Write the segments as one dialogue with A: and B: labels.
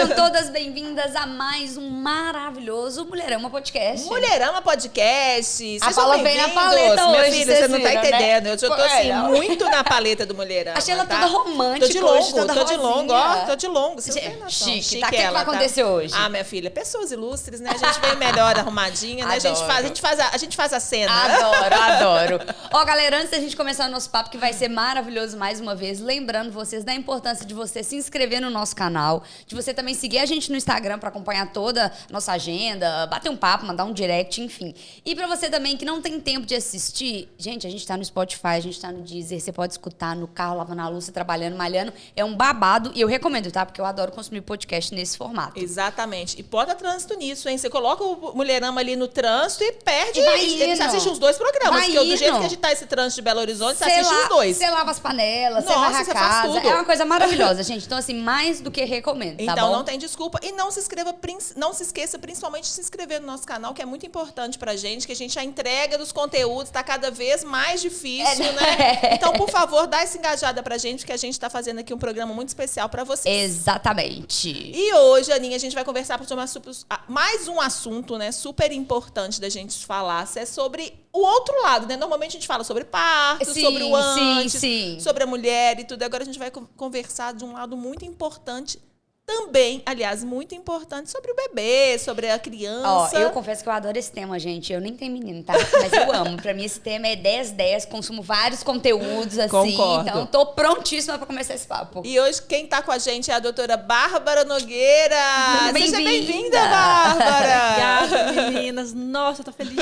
A: Sejam todas bem-vindas a mais um maravilhoso Mulherama Podcast.
B: Mulherama Podcast.
A: A Paula vem na paleta
B: minha
A: hoje,
B: filha, você não tá
A: viram,
B: entendendo.
A: Né?
B: Eu tô assim, muito na paleta do Mulherama.
A: Achei ela
B: tá?
A: toda romântica.
B: Tô de longo,
A: hoje, toda
B: tô de longo, ó.
A: rosinha.
B: Tô de longo. Você não tem noção.
A: Chique, tá? O que vai acontecer hoje?
B: Ah, minha filha, pessoas ilustres, né? A gente vem melhor arrumadinha, né? A gente faz a cena.
A: Adoro. Ó, galera, antes da gente começar o nosso papo, que vai ser maravilhoso mais uma vez, lembrando vocês da importância de você se inscrever no nosso canal, de você também seguir a gente no Instagram pra acompanhar toda a nossa agenda, bater um papo, mandar um direct, enfim. E pra você também que não tem tempo de assistir, gente, a gente tá no Spotify, a gente tá no Deezer, você pode escutar no carro, lavando a louça, trabalhando, malhando. É um babado e eu recomendo, tá? Porque eu adoro consumir podcast nesse formato.
B: Exatamente. E bota trânsito nisso, hein? Você coloca o Mulherama ali no trânsito e perde. Você assiste os dois programas, porque do jeito que a gente tá esse trânsito de Belo Horizonte, você assiste os dois.
A: Você lava as panelas, você varre a casa.
B: Faz tudo.
A: É uma coisa maravilhosa, gente. Então, assim, mais do que recomendo, tá
B: então,
A: bom?
B: não tem desculpa. E não se esqueça principalmente de se inscrever no nosso canal, que é muito importante pra gente, que a entrega dos conteúdos tá cada vez mais difícil, né? Então, por favor, dá essa engajada pra gente, que a gente tá fazendo aqui um programa muito especial pra vocês.
A: Exatamente.
B: E hoje, Aninha, a gente vai conversar sobre mais um assunto, né, super importante da gente falar, é sobre o outro lado, né? Normalmente a gente fala sobre parto, sobre o antes, sobre a mulher e tudo. Agora a gente vai conversar de um lado muito importante também, aliás, muito importante, sobre o bebê, sobre a criança.
A: Ó, eu confesso que eu adoro esse tema, gente. Eu nem tenho menino, tá? Mas eu amo. Pra mim, esse tema é 10/10. Consumo vários conteúdos, assim.
B: Concordo.
A: Então, tô prontíssima pra começar esse papo.
B: E hoje, quem tá com a gente é a doutora Bárbara Nogueira. Seja bem-vinda,
C: Bárbara!
B: Obrigada,
C: meninas. Nossa, eu tô feliz,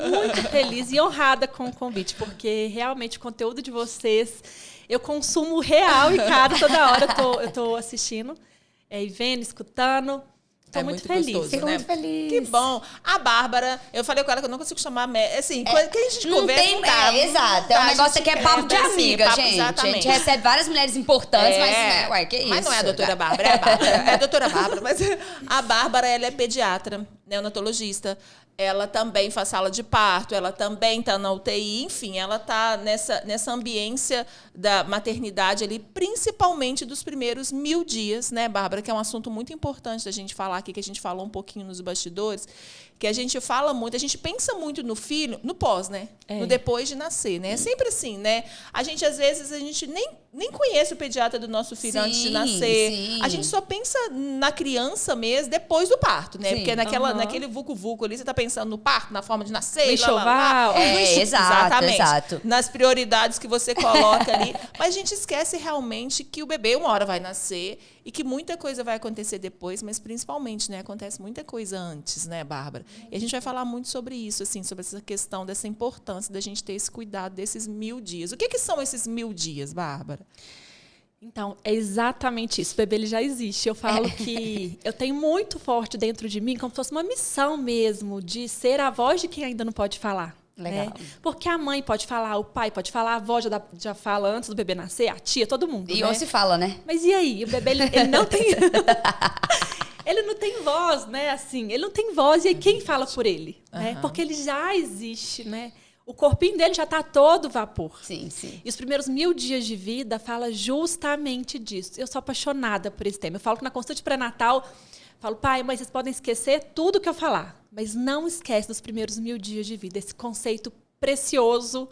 C: muito feliz e honrada com o convite, porque realmente o conteúdo de vocês, eu consumo real e caro toda hora. Eu tô assistindo. E vendo, escutando. Tô muito feliz.
B: Gostoso,
A: Fico
B: né?
A: muito feliz.
B: Que bom. A Bárbara, eu falei com ela que eu não consigo chamar... Assim, quando a gente conversa...
A: Exato. É um negócio que é papo de amiga, gente.
B: Exatamente.
A: A gente recebe várias mulheres importantes, mas, né, uai, que isso?
B: Mas não é a doutora Bárbara, é a Bárbara. É a doutora Bárbara, mas a Bárbara, ela é pediatra, neonatologista. Ela também faz sala de parto, ela também está na UTI, enfim, ela está nessa ambiência da maternidade ali, principalmente dos primeiros 1000 dias, né, Bárbara? Que é um assunto muito importante da gente falar aqui, que a gente falou um pouquinho nos bastidores, que a gente fala muito, a gente pensa muito no filho, no pós, né? No depois de nascer, né? É sempre assim, né? Às vezes, a gente nem conhece o pediatra do nosso filho antes de nascer.
A: Sim.
B: A gente só pensa na criança mesmo depois do parto, né? Porque naquele vucu-vucu ali, você tá pensando no parto, na forma de nascer,
C: no enxoval.
A: Exato.
B: Nas prioridades que você coloca ali. Mas a gente esquece realmente que o bebê uma hora vai nascer e que muita coisa vai acontecer depois, mas principalmente, né, acontece muita coisa antes, né, Bárbara? E a gente vai falar muito sobre isso, assim, sobre essa questão dessa importância da gente ter esse cuidado desses 1000 dias. O que são esses 1000 dias, Bárbara?
C: Então, é exatamente isso. O bebê ele já existe. Eu falo que eu tenho muito forte dentro de mim, como se fosse uma missão mesmo, de ser a voz de quem ainda não pode falar.
A: Legal.
C: Né? Porque a mãe pode falar, o pai pode falar, a avó já fala antes do bebê nascer, a tia, todo mundo.
A: E
C: né?
A: ou se fala, né?
C: Mas e aí? O bebê ele não tem. Ele não tem voz, né? Assim, ele não tem voz. E aí quem fala por ele? Né? Porque ele já existe, né? O corpinho dele já está todo vapor.
A: Sim.
C: E os primeiros 1000 dias de vida fala justamente disso. Eu sou apaixonada por esse tema. Eu falo que na consulta de pré-natal, falo, pai, mãe, vocês podem esquecer tudo que eu falar, mas não esquece dos primeiros 1000 dias de vida. Esse conceito precioso,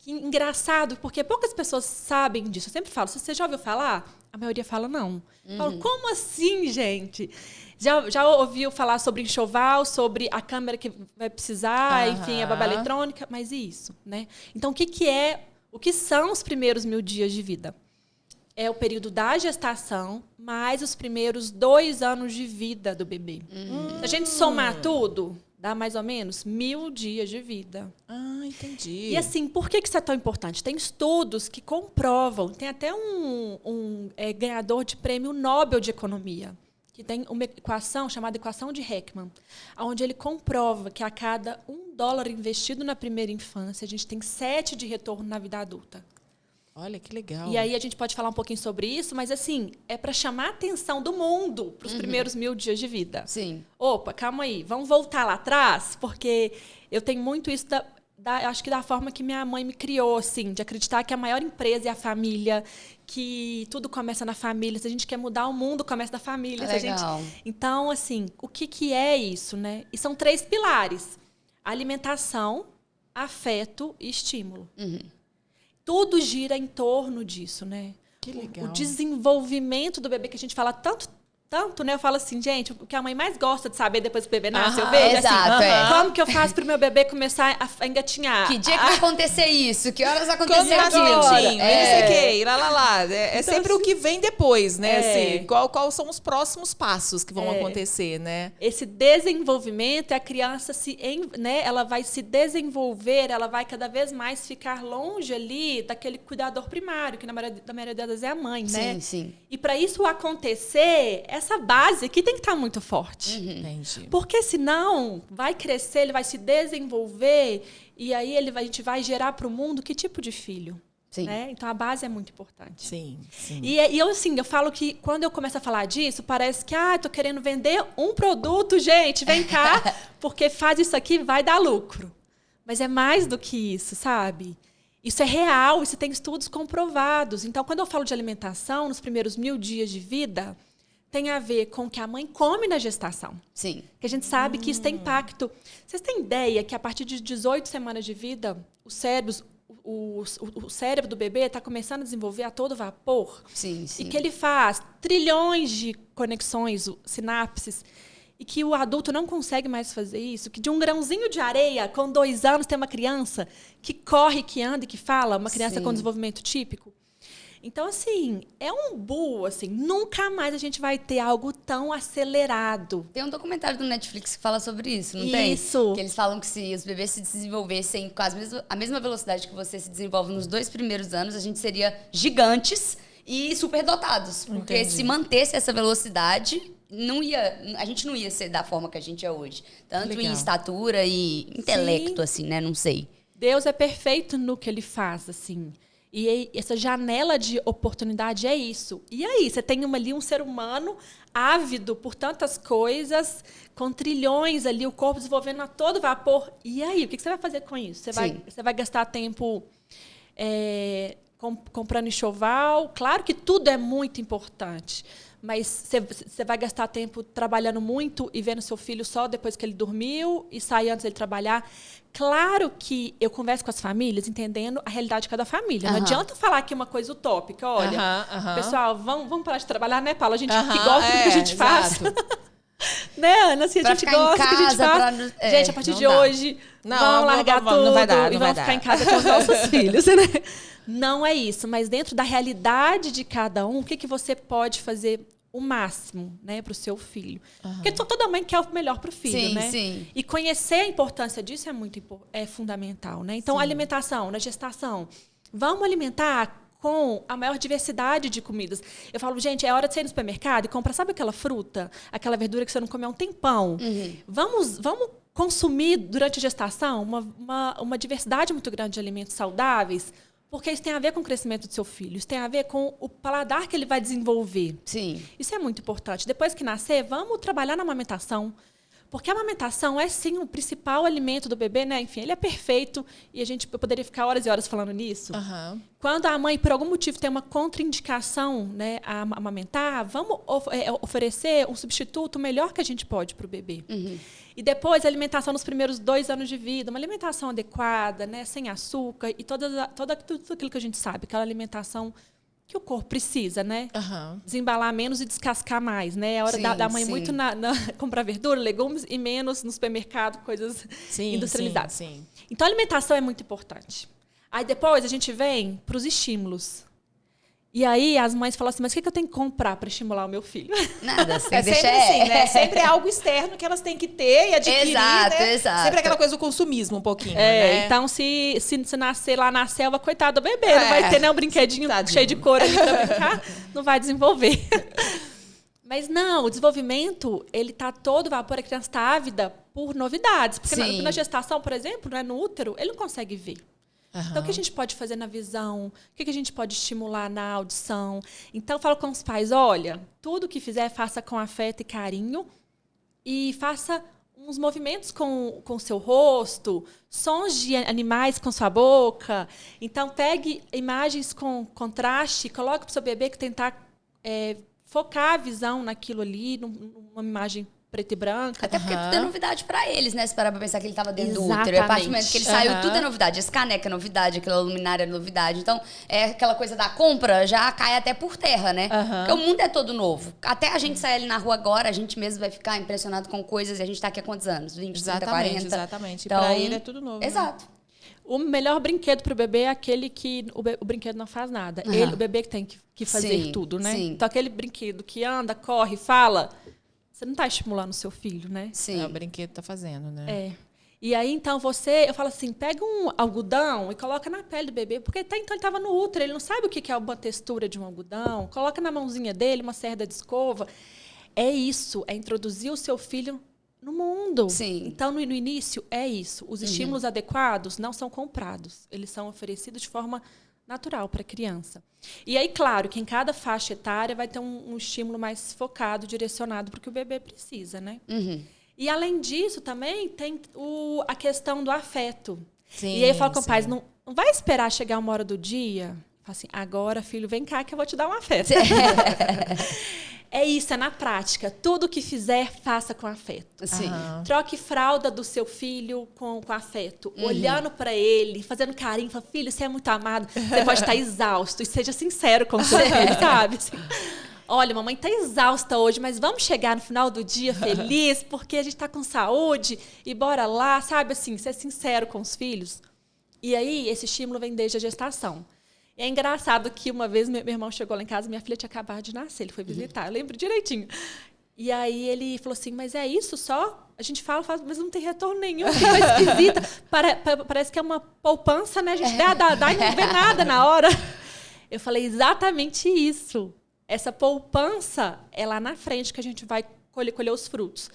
C: engraçado, porque poucas pessoas sabem disso. Eu sempre falo, se você já ouviu falar, a maioria fala não. Eu falo, como assim, gente? Já ouviu falar sobre enxoval, sobre a câmera que vai precisar, enfim, a babá eletrônica, mas e isso, né? Então, o que são os primeiros 1000 dias de vida? É o período da gestação, mais os primeiros 2 anos de vida do bebê. Se a gente somar tudo, dá mais ou menos 1000 dias de vida.
B: Ah, entendi.
C: E assim, por que isso é tão importante? Tem estudos que comprovam, tem até um ganhador de prêmio Nobel de Economia, que tem uma equação chamada equação de Heckman, onde ele comprova que a cada $1 investido na primeira infância, a gente tem 7 de retorno na vida adulta.
B: Olha, que legal.
C: E aí a gente pode falar um pouquinho sobre isso, mas assim, é para chamar a atenção do mundo para os primeiros 1000 dias de vida.
A: Sim.
C: Opa, calma aí, vamos voltar lá atrás, porque eu tenho muito isso eu acho que da forma que minha mãe me criou, assim, de acreditar que a maior empresa é a família, que tudo começa na família. Se a gente quer mudar o mundo, começa na família.
A: Legal.
C: Então, assim, o que é isso, né? E são 3 pilares: alimentação, afeto e estímulo. Tudo gira em torno disso, né?
B: Que legal.
C: O desenvolvimento do bebê, que a gente fala tanto, né? Eu falo assim, gente, o que a mãe mais gosta de saber depois que o bebê nasce, eu vejo
A: exato,
C: assim, como que eu faço pro meu bebê começar a engatinhar?
A: Que dia que vai acontecer isso? Que horas vai acontecer
B: Como
A: aquilo?
B: É
C: Então,
B: sempre
C: assim,
B: o que vem depois, né?
C: É.
B: Assim, quais são os próximos passos que vão acontecer, né?
C: Esse desenvolvimento, a criança né, ela vai se desenvolver, ela vai cada vez mais ficar longe ali daquele cuidador primário, que na maioria das vezes é a mãe, né?
A: Sim, sim.
C: E para isso acontecer, essa base aqui tem que estar muito forte.
B: Entendi.
C: Porque senão vai crescer, ele vai se desenvolver e aí a gente vai gerar para o mundo que tipo de filho?
A: Sim.
C: Né? Então a base é muito importante.
B: Sim, sim.
C: E eu falo que quando eu começo a falar disso, parece que tô querendo vender um produto, gente, vem cá, porque faz isso aqui, vai dar lucro. Mas é mais do que isso, sabe? Isso é real, isso tem estudos comprovados. Então, quando eu falo de alimentação, nos primeiros 1000 dias de vida, tem a ver com o que a mãe come na gestação.
A: Sim.
C: Que a gente sabe que isso tem impacto. Vocês têm ideia que a partir de 18 semanas de vida, o cérebro do bebê está começando a desenvolver a todo vapor?
A: Sim, sim.
C: E que ele faz trilhões de conexões, sinapses, e que o adulto não consegue mais fazer isso, que de um grãozinho de areia, com 2 anos, tem uma criança que corre, que anda e que fala, uma criança com desenvolvimento típico. Então, assim, é um bull, assim, nunca mais a gente vai ter algo tão acelerado.
A: Tem um documentário do Netflix que fala sobre isso, não tem?
C: Isso.
A: Que eles falam que se os bebês se desenvolvessem com a mesma velocidade que você se desenvolve nos 2 primeiros anos, a gente seria gigantes e superdotados. Porque
B: Entendi.
A: se mantesse essa velocidade, a gente não ia ser da forma que a gente é hoje. Tanto
B: Legal.
A: em estatura e intelecto, assim, né? Não sei.
C: Deus é perfeito no que ele faz, assim. E essa janela de oportunidade é isso. E aí, você tem ali um ser humano ávido por tantas coisas, com trilhões ali, o corpo desenvolvendo a todo vapor. E aí, o que você vai fazer com isso? Você vai gastar tempo comprando enxoval? Claro que tudo é muito importante. Mas você vai gastar tempo trabalhando muito e vendo seu filho só depois que ele dormiu e sair antes dele trabalhar. Claro que eu converso com as famílias entendendo a realidade de cada família. Não adianta falar aqui uma coisa utópica. Olha, pessoal, vamos parar de trabalhar, né, Paula? A gente que gosta do que a gente faz. Né, Ana? Assim, a gente gosta do que a gente faz. Gente, a partir de hoje, vamos largar tudo
B: não vai dar,
C: e vamos ficar em casa com os nossos filhos. Né? Não é isso. Mas dentro da realidade de cada um, o que você pode fazer o máximo, né, para o seu filho. Porque toda mãe quer o melhor para o filho,
A: sim,
C: né?
A: Sim.
C: E conhecer a importância disso é fundamental, né? Então, a alimentação, na gestação, vamos alimentar com a maior diversidade de comidas. Eu falo, gente, é hora de você ir no supermercado e comprar, sabe aquela fruta, aquela verdura que você não comeu há um tempão? Vamos consumir durante a gestação uma diversidade muito grande de alimentos saudáveis, porque isso tem a ver com o crescimento do seu filho, isso tem a ver com o paladar que ele vai desenvolver.
A: Sim.
C: Isso é muito importante. Depois que nascer, vamos trabalhar na amamentação. Porque a amamentação é, sim, o principal alimento do bebê, né? Enfim, ele é perfeito e eu poderia ficar horas e horas falando nisso. Quando a mãe, por algum motivo, tem uma contraindicação, né, a amamentar, vamos oferecer um substituto melhor que a gente pode para o bebê. E depois, a alimentação nos primeiros 2 anos de vida, uma alimentação adequada, né, sem açúcar e tudo aquilo que a gente sabe, aquela alimentação que o corpo precisa, né? Desembalar menos e descascar mais, né? É hora da mãe muito comprar verdura, legumes e menos no supermercado, coisas industrializadas.
B: Sim.
C: Então, a alimentação é muito importante. Aí, depois, a gente vem para os estímulos. E aí, as mães falam assim, mas o que eu tenho que comprar para estimular o meu filho?
A: Nada,
B: É sempre assim, né? Sempre é algo externo que elas têm que ter e adquirir, né?
A: Exato.
B: Sempre aquela coisa do consumismo um pouquinho, né?
C: Então, se nascer lá na selva, coitado do bebê, não vai ter, né, um brinquedinho cheio de cor ali para brincar, não vai desenvolver. Mas não, o desenvolvimento, ele tá todo vapor, a criança está ávida por novidades. Porque na gestação, por exemplo, né, no útero, ele não consegue ver. Então, o que a gente pode fazer na visão? O que a gente pode estimular na audição? Então, eu falo com os pais, olha, tudo que fizer, faça com afeto e carinho e faça uns movimentos com o seu rosto, sons de animais com sua boca. Então, pegue imagens com contraste, coloque para o seu bebê que tentar focar a visão naquilo ali, numa imagem preta e branca.
A: Até porque tudo é novidade pra eles, né? Se parar pra pensar que ele tava dentro do útero.
C: Exatamente.
A: A partir do momento que ele saiu, tudo é novidade. Esse caneca é novidade, aquela luminária é novidade. Então, aquela coisa da compra já cai até por terra, né? Porque o mundo é todo novo. Até a gente sair ali na rua agora, a gente mesmo vai ficar impressionado com coisas. E a gente tá aqui há quantos anos? 20, 30, 40?
B: Exatamente.
A: Então,
B: Pra ele é tudo novo.
A: Exato.
B: Né?
C: O melhor brinquedo para o bebê é aquele que o brinquedo não faz nada. O bebê que tem que fazer tudo, né?
A: Sim.
C: Então, aquele brinquedo que anda, corre, fala, você não está estimulando o seu filho, né?
A: Sim.
B: O brinquedo tá fazendo, né?
C: E aí, então, eu falo assim, pega um algodão e coloca na pele do bebê, porque até então ele estava no útero, ele não sabe o que é uma textura de um algodão, coloca na mãozinha dele uma cerda de escova. É isso, é introduzir o seu filho no mundo.
A: Sim.
C: Então, no início, é isso. Os estímulos adequados não são comprados. Eles são oferecidos de forma natural para a criança. E aí, claro, que em cada faixa etária vai ter um estímulo mais focado, direcionado para o que o bebê precisa, né? E, além disso, também tem a questão do afeto.
B: Sim,
C: e aí eu falo com o pai, não vai esperar chegar uma hora do dia? Fala assim, agora, filho, vem cá que eu vou te dar um afeto. É isso, é na prática. Tudo que fizer, faça com afeto.
A: Sim.
C: Troque fralda do seu filho com afeto. Olhando para ele, fazendo carinho. Fala, filho, você é muito amado. Você pode estar exausto. E seja sincero com o seu filho, sabe? Assim, olha, mamãe está exausta hoje, mas vamos chegar no final do dia feliz, porque a gente está com saúde. E bora lá, sabe? Assim, ser sincero com os filhos. E aí, esse estímulo vem desde a gestação. E é engraçado que uma vez meu irmão chegou lá em casa, minha filha tinha acabado de nascer, ele foi visitar, eu lembro direitinho. E aí ele falou assim, mas é isso só? A gente fala, mas não tem retorno nenhum, que coisa esquisita. Parece que é uma poupança, né? A gente dá e não vê nada na hora. Eu falei, exatamente isso. Essa poupança é lá na frente que a gente vai colher os frutos.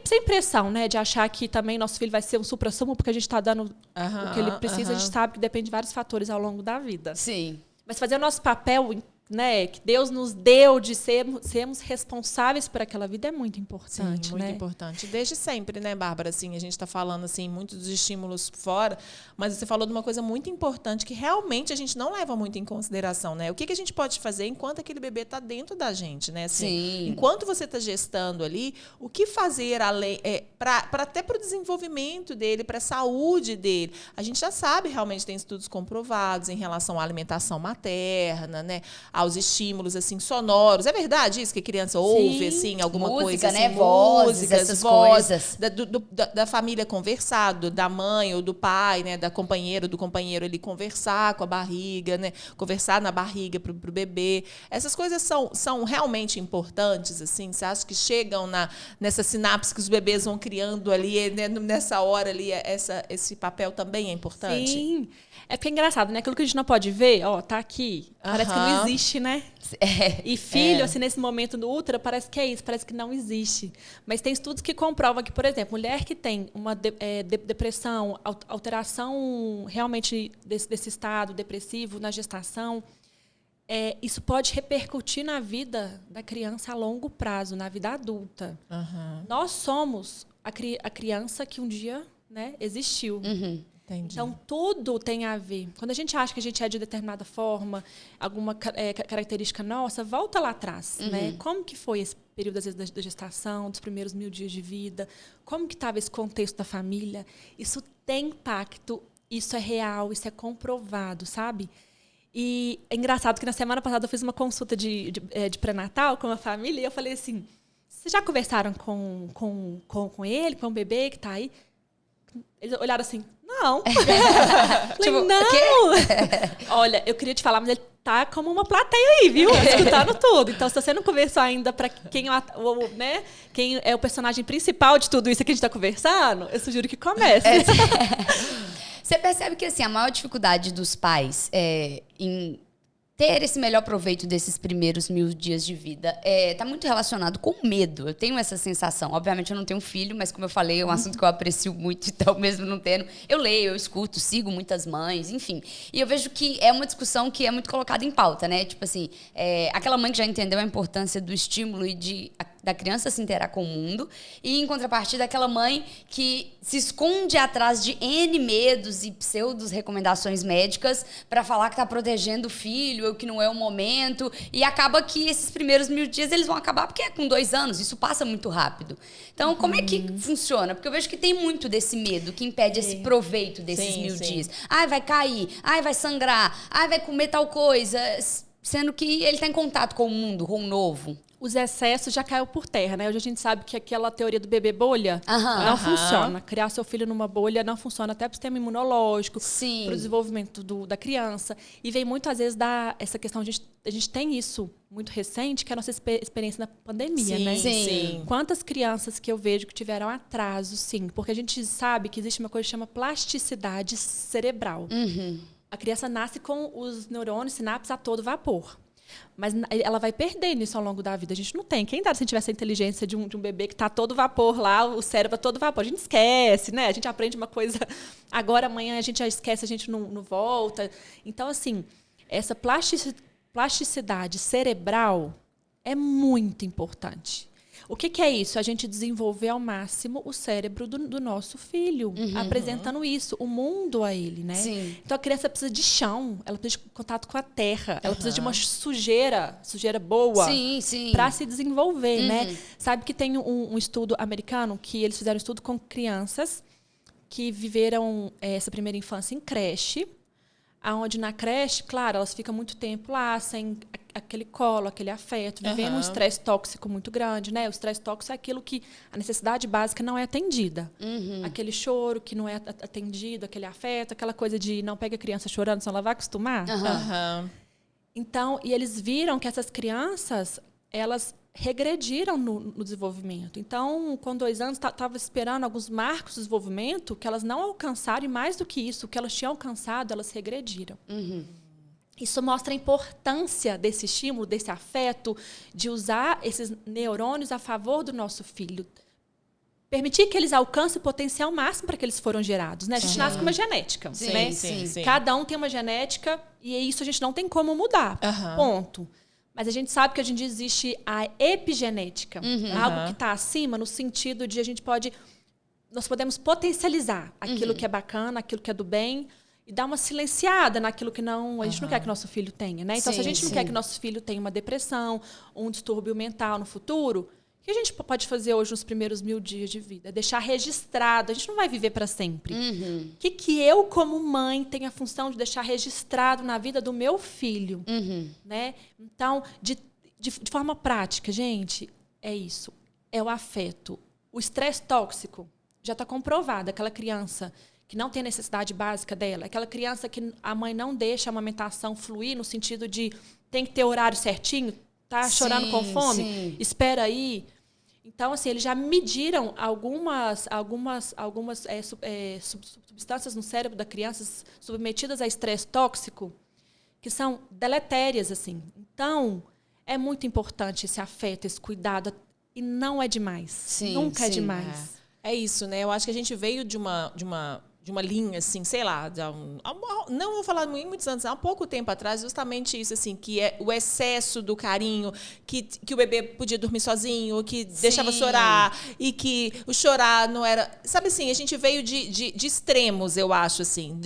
C: Sem pressão, né? De achar que também nosso filho vai ser um supra-sumo porque a gente está dando o que ele precisa. A gente sabe que depende de vários fatores ao longo da vida.
A: Sim.
C: Mas fazer o nosso papel, né? Que Deus nos deu de sermos responsáveis por aquela vida é muito importante,
B: Sim, muito importante. Desde sempre, né, Bárbara? Assim, a gente está falando assim, muitos dos estímulos fora, mas você falou de uma coisa muito importante que realmente a gente não leva muito em consideração, né? O que a gente pode fazer enquanto aquele bebê está dentro da gente, né? Assim,
A: Sim.
B: Enquanto você está gestando ali, o que fazer até para o desenvolvimento dele, para a saúde dele? A gente já sabe, realmente tem estudos comprovados em relação à alimentação materna, né? Aos estímulos assim sonoros. É verdade isso que a criança ouve assim, alguma
A: música,
B: coisa assim,
A: né? Vozes, essas coisas.
B: Da família conversado, da mãe ou do pai, né, da companheira ou do companheiro ali conversar com a barriga, né? Conversar na barriga pro bebê. Essas coisas são realmente importantes assim. Você acha que chegam nessa sinapse que os bebês vão criando ali, né, nessa hora ali, esse papel também é importante?
C: Sim. É porque é engraçado, né? Aquilo que a gente não pode ver, tá aqui. Parece que não existe, né? E filho, assim, nesse momento do útero, parece que é isso, parece que não existe. Mas tem estudos que comprovam que, por exemplo, mulher que tem uma depressão, alteração realmente desse estado depressivo na gestação, isso pode repercutir na vida da criança a longo prazo, na vida adulta. Nós somos a criança que um dia, né, existiu.
B: Entendi.
C: Então, tudo tem a ver. Quando a gente acha que a gente é de determinada forma, alguma característica nossa, volta lá atrás. Né? Como que foi esse período, às vezes, da gestação, dos primeiros 1000 dias de vida? Como que estava esse contexto da família? Isso tem impacto, isso é real, isso é comprovado, sabe? E é engraçado que na semana passada eu fiz uma consulta de pré-natal com a família e eu falei assim, vocês já conversaram com ele, com o bebê que está aí? Eles olharam assim, não.
A: Tipo,
C: não. Olha, eu queria te falar, mas ele tá como uma plateia aí, viu? Escutando tudo. Então, se você não conversou ainda para quem é o personagem principal de tudo isso que a gente está conversando, eu sugiro que comece.
A: Você percebe que assim, a maior dificuldade dos pais em ter esse melhor proveito desses primeiros 1000 dias de vida tá muito relacionado com medo. Eu tenho essa sensação. Obviamente, eu não tenho filho, mas como eu falei, é um assunto que eu aprecio muito, então, mesmo não tendo, eu leio, eu escuto, sigo muitas mães, enfim. E eu vejo que é uma discussão que é muito colocada em pauta, né? Tipo assim, aquela mãe que já entendeu a importância do estímulo e da criança se interar com o mundo, e em contrapartida aquela mãe que se esconde atrás de N medos e pseudos recomendações médicas para falar que tá protegendo o filho, ou que não é o momento, e acaba que esses primeiros 1000 dias eles vão acabar porque é com 2 anos, isso passa muito rápido. Então, como é que funciona? Porque eu vejo que tem muito desse medo que impede esse proveito desses 1000 dias. Ai, vai cair, ai, vai sangrar, ai, vai comer tal coisa, sendo que ele tá em contato com o mundo, com o novo.
C: Os excessos já caiu por terra, né? Hoje a gente sabe que aquela teoria do bebê bolha não funciona. Criar seu filho numa bolha não funciona até para o sistema imunológico, para o desenvolvimento da criança. E vem muito, às vezes, essa questão, a gente tem isso muito recente, que é a nossa experiência na pandemia, né?
B: Sim.
C: Quantas crianças que eu vejo que tiveram atraso, sim. Porque a gente sabe que existe uma coisa que chama plasticidade cerebral. A criança nasce com os neurônios, sinapses a todo vapor. Mas ela vai perdendo isso ao longo da vida. A gente não tem. Quem dá se tivesse a inteligência de um bebê que está todo vapor lá, o cérebro todo vapor? A gente esquece, né? A gente aprende uma coisa agora, amanhã a gente já esquece, a gente não volta. Então, assim, essa plasticidade cerebral é muito importante. O que é isso? A gente desenvolver ao máximo o cérebro do nosso filho, apresentando isso, o mundo a ele, né?
A: Sim.
C: Então a criança precisa de chão, ela precisa de contato com a terra, ela precisa de uma sujeira boa para se desenvolver, né? Sabe que tem um estudo americano que eles fizeram um estudo com crianças que viveram essa primeira infância em creche, aonde na creche, claro, elas ficam muito tempo lá, sem aquele colo, aquele afeto, vivendo um estresse tóxico muito grande, né? O estresse tóxico é aquilo que a necessidade básica não é atendida. Aquele choro que não é atendido, aquele afeto, aquela coisa de não pega a criança chorando, senão ela vai acostumar. Então, e eles viram que essas crianças, elas regrediram no desenvolvimento. Então, com 2 anos, estava esperando alguns marcos de desenvolvimento que elas não alcançaram, e mais do que isso, o que elas tinham alcançado, elas regrediram. Isso mostra a importância desse estímulo, desse afeto, de usar esses neurônios a favor do nosso filho. Permitir que eles alcancem o potencial máximo para que eles foram gerados, né? A gente nasce com uma genética, né?
B: Sim.
C: Cada um tem uma genética e isso a gente não tem como mudar, ponto. Mas a gente sabe que hoje em dia existe a epigenética, algo que está acima no sentido de nós podemos potencializar aquilo que é bacana, aquilo que é do bem, e dar uma silenciada naquilo que não... A gente não quer que nosso filho tenha, né? Então, se a gente não quer que nosso filho tenha uma depressão, um distúrbio mental no futuro, o que a gente pode fazer hoje nos primeiros 1000 dias de vida? Deixar registrado. A gente não vai viver para sempre. O que eu, como mãe, tenho a função de deixar registrado na vida do meu filho? Né? Então, de forma prática, gente, é isso. É o afeto. O estresse tóxico já está comprovado. Aquela criança que não tem a necessidade básica dela, aquela criança que a mãe não deixa a amamentação fluir no sentido de tem que ter horário certinho, tá chorando com fome, espera aí. Então, assim, eles já mediram algumas substâncias no cérebro da criança submetidas a estresse tóxico que são deletérias, assim. Então, é muito importante esse afeto, esse cuidado, e não é demais. Nunca é demais.
B: É isso, né? Eu acho que a gente veio de uma linha, assim, sei lá, não vou falar em muitos anos, há pouco tempo atrás, justamente isso, assim, que é o excesso do carinho, que o bebê podia dormir sozinho, que deixava chorar, e que o chorar não era... Sabe assim, a gente veio de extremos, eu acho, assim,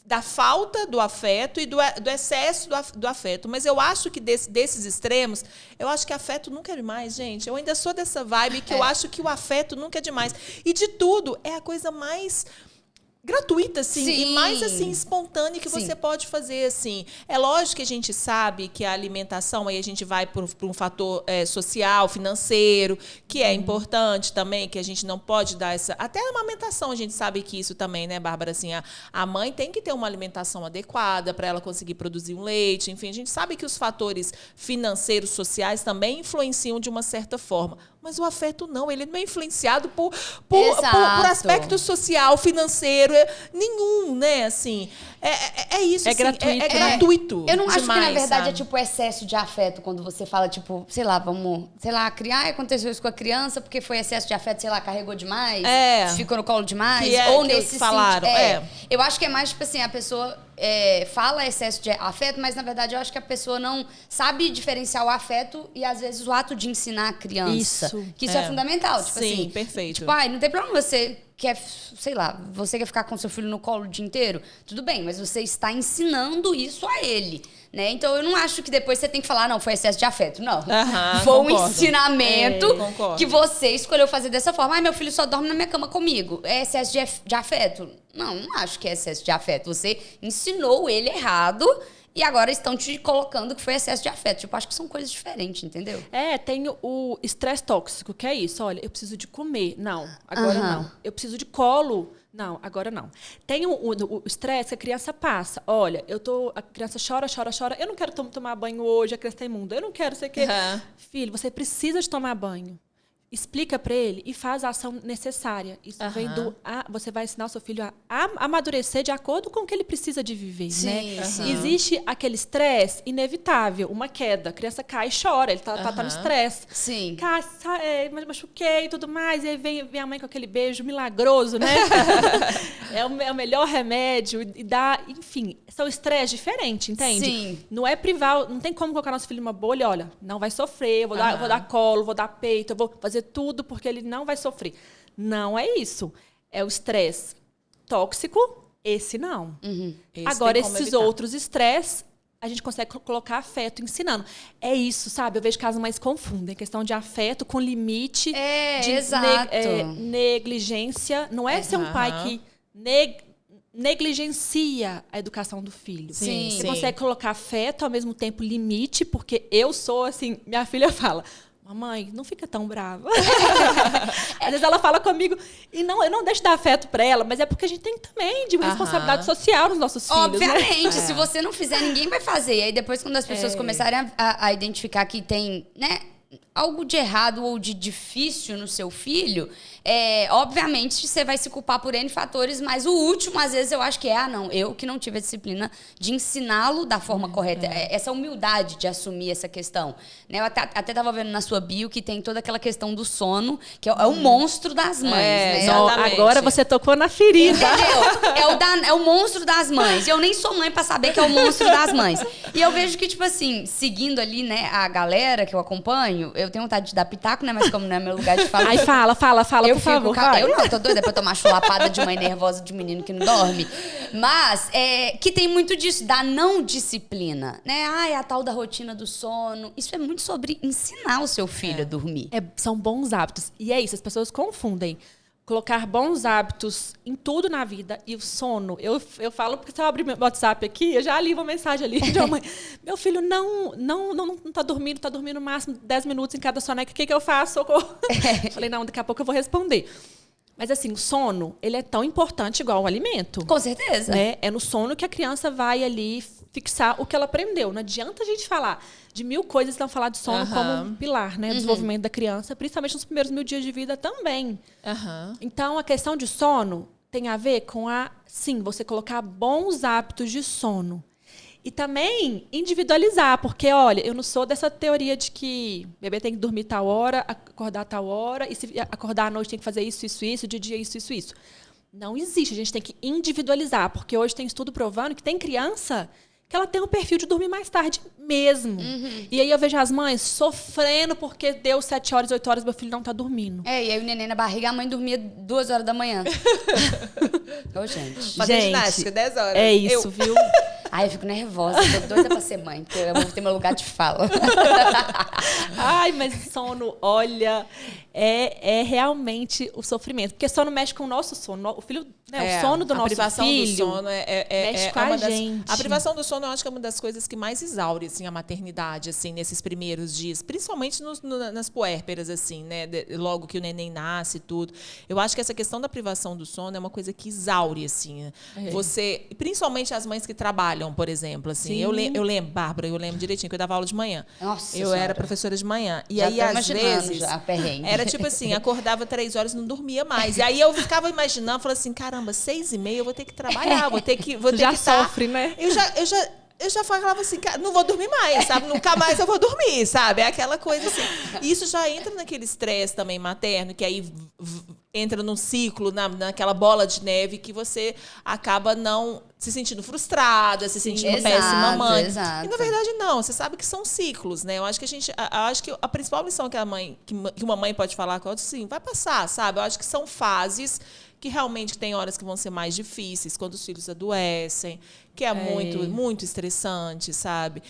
B: da falta do afeto e do excesso do afeto. Mas eu acho que desses extremos, eu acho que afeto nunca é demais, gente. Eu ainda sou dessa vibe que eu acho que o afeto nunca é demais. E de tudo, é a coisa mais gratuita, assim, e mais, assim, espontânea que você pode fazer, assim. É lógico que a gente sabe que a alimentação, aí a gente vai para um fator social, financeiro, que é importante também, que a gente não pode dar essa... Até a amamentação, a gente sabe que isso também, né, Bárbara? Assim, a mãe tem que ter uma alimentação adequada para ela conseguir produzir um leite, enfim, a gente sabe que os fatores financeiros, sociais também influenciam de uma certa forma. Mas o afeto não, ele não é influenciado por aspecto social, financeiro, nenhum, né? Assim, É isso,
C: É
B: assim,
C: gratuito,
B: é
C: né?
B: gratuito.
A: Eu não acho que, na
B: demais,
A: verdade,
B: sabe?
A: é tipo excesso de afeto, quando você fala, tipo, sei lá, vamos, sei lá, criar, aconteceu isso com a criança porque foi excesso de afeto, sei lá, carregou demais, ficou no colo demais,
B: Que é
A: ou
B: que
A: nesse
B: falaram,
A: sentido. Eu acho que é mais, tipo assim, a pessoa fala excesso de afeto, mas, na verdade, eu acho que a pessoa não sabe diferenciar o afeto e, às vezes, o ato de ensinar a criança.
C: Isso.
A: Que isso é fundamental. Tipo
B: Sim,
A: assim,
B: perfeito.
A: Tipo, não tem problema você quer, sei lá, você quer ficar com seu filho no colo o dia inteiro? Tudo bem, mas você está ensinando isso a ele, né? Então, eu não acho que depois você tem que falar, não, foi excesso de afeto. Não. Foi um
B: concordo.
A: ensinamento
B: Concordo.
A: que você escolheu fazer dessa forma. Meu filho só dorme na minha cama comigo. É excesso de afeto? Não acho que é excesso de afeto. Você ensinou ele errado e agora estão te colocando que foi excesso de afeto. Tipo, acho que são coisas diferentes, entendeu?
C: Tem o estresse tóxico, que é isso. Olha, eu preciso de comer. Não, agora não. Eu preciso de colo. Não, agora não. Tem o estresse que a criança passa. Olha, a criança chora. Eu não quero tomar banho hoje, a criança está imunda. Eu não quero, sei o quê. Filho, você precisa de tomar banho. Explica para ele e faz a ação necessária. Isso vem você vai ensinar o seu filho a amadurecer de acordo com o que ele precisa de viver, né?
A: Sim.
C: Existe aquele estresse inevitável, uma queda. A criança cai e chora, ele tá no estresse.
A: Sim.
C: Cai, machuquei e tudo mais. E aí vem a mãe com aquele beijo milagroso, né? é o melhor remédio. Enfim, são estresses diferentes, entende?
A: Sim.
C: Não é privar, não tem como colocar nosso filho numa bolha, olha, não vai sofrer, eu vou dar colo, vou dar peito, eu vou fazer tudo porque ele não vai sofrer. Não é isso. É o estresse tóxico, esse não.
B: Esse
C: Agora,
B: tem como
C: esses
B: evitar.
C: outros estresses, a gente consegue colocar afeto ensinando. É isso, sabe? Eu vejo que as mães confundem questão de afeto com limite de
A: exato.
C: negligência. Não é ser um pai que negligencia a educação do filho.
A: Sim.
C: Você consegue colocar afeto, ao mesmo tempo limite, porque eu sou assim, minha filha fala, mamãe, não fica tão brava. Às vezes ela fala comigo, e eu não deixo dar afeto pra ela, mas é porque a gente tem também de uma responsabilidade social nos nossos filhos.
A: Obviamente,
C: né?
A: se você não fizer, ninguém vai fazer. E aí depois, quando as pessoas começarem a identificar que tem, né, algo de errado ou de difícil no seu filho, obviamente você vai se culpar por N fatores, mas o último, às vezes, eu acho que eu que não tive a disciplina de ensiná-lo da forma correta. Essa humildade de assumir essa questão. Né? Eu até estava vendo na sua bio que tem toda aquela questão do sono, que é o monstro das mães. Né?
B: Exatamente.
C: Agora você tocou na ferida.
A: Entendeu? É o monstro das mães. Eu nem sou mãe pra saber que é o monstro das mães. E eu vejo que, tipo assim, seguindo ali, né, a galera que eu acompanho, eu tenho vontade de dar pitaco, né? Mas como não é meu lugar de falar...
C: Aí fala, por favor.
A: Eu não, tô doida pra tomar chulapada de mãe nervosa de menino que não dorme. Mas, que tem muito disso, da não disciplina, né? A tal da rotina do sono. Isso é muito sobre ensinar o seu filho a dormir.
C: São bons hábitos. E é isso, as pessoas confundem colocar bons hábitos em tudo na vida e o sono. Eu falo, porque se eu abrir meu WhatsApp aqui, eu já li uma mensagem ali de uma mãe. Meu filho não tá dormindo no máximo 10 minutos em cada soneca. O que eu faço? Socorro. Falei, não, daqui a pouco eu vou responder. Mas assim, o sono, ele é tão importante igual o alimento.
A: Com certeza.
C: Né? É no sono que a criança vai ali fixar o que ela aprendeu. Não adianta a gente falar de 1000 coisas, não falar de sono como um pilar, né? Do desenvolvimento da criança, principalmente nos primeiros 1000 dias de vida também. Então, a questão de sono tem a ver com sim, você colocar bons hábitos de sono. E também individualizar, porque, olha, eu não sou dessa teoria de que o bebê tem que dormir tal hora, acordar tal hora, e se acordar à noite tem que fazer isso, de dia isso. Não existe, a gente tem que individualizar, porque hoje tem estudo provando que tem criança que ela tem um perfil de dormir mais tarde mesmo. E aí eu vejo as mães sofrendo porque deu 7 horas, 8 horas, meu filho não tá dormindo.
A: E aí o neném na barriga, a mãe dormia 2 horas da manhã. Ô, gente.
B: Fazer ginástica, 10 horas.
C: É isso, viu?
A: Ai, eu fico nervosa, tô doida pra ser mãe, porque eu vou ter meu lugar de fala.
C: Ai, mas sono, olha, é realmente o sofrimento. Porque sono mexe com o nosso sono. O filho, né, o sono do nosso filho. A privação do sono
B: mexe com
C: a gente.
B: A privação do sono, eu acho que é uma das coisas que mais exaure assim, a maternidade, assim, nesses primeiros dias. Principalmente nas puérperas, assim, né? Logo que o neném nasce e tudo. Eu acho que essa questão da privação do sono é uma coisa que exaure, assim. Você, principalmente as mães que trabalham, trabalham, por exemplo, assim. Eu lembro, Bárbara, eu lembro direitinho que eu dava aula de manhã.
A: Nossa
B: eu
A: senhora.
B: era professora de manhã. E
A: Já
B: aí,
A: tô
B: às
A: imaginando
B: vezes,
A: já, perrengue.
B: era tipo assim, acordava 3 horas e não dormia mais. E aí eu ficava imaginando, falava assim, caramba, 6h30 eu vou ter que trabalhar, vou ter que
C: já
B: estar...
C: sofre, né?
B: Eu já falava assim, cara, não vou dormir mais, sabe? Nunca mais eu vou dormir, sabe? É aquela coisa assim. E isso já entra naquele estresse também materno, que aí entra num ciclo, naquela bola de neve, que você acaba não se sentindo frustrada, se sentindo péssima mãe.
A: Exato.
B: E na verdade não, você sabe que são ciclos, né? Eu acho que a principal lição que uma mãe pode falar com a outra, sim, vai passar, sabe? Eu acho que são fases que realmente tem horas que vão ser mais difíceis, quando os filhos adoecem, que é muito estressante, sabe?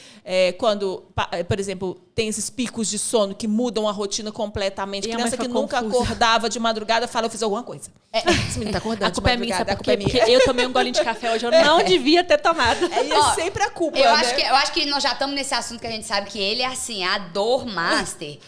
B: Quando, por exemplo, tem esses picos de sono que mudam a rotina completamente.
C: E a
B: Criança
C: mãe
B: que
C: fica
B: nunca
C: confusa.
B: acordava de madrugada fala, eu fiz alguma coisa. Esse menino tá acordando
C: A culpa é
B: de
C: minha,
B: madrugada,
C: sabe
B: a
C: por
B: culpa é
C: quê?
B: minha.
C: Porque eu tomei um golinho de café hoje, eu não devia ter tomado.
B: É sempre a culpa,
A: Eu
B: né?
A: acho que nós já estamos nesse assunto que a gente sabe que ele é assim, a dor master.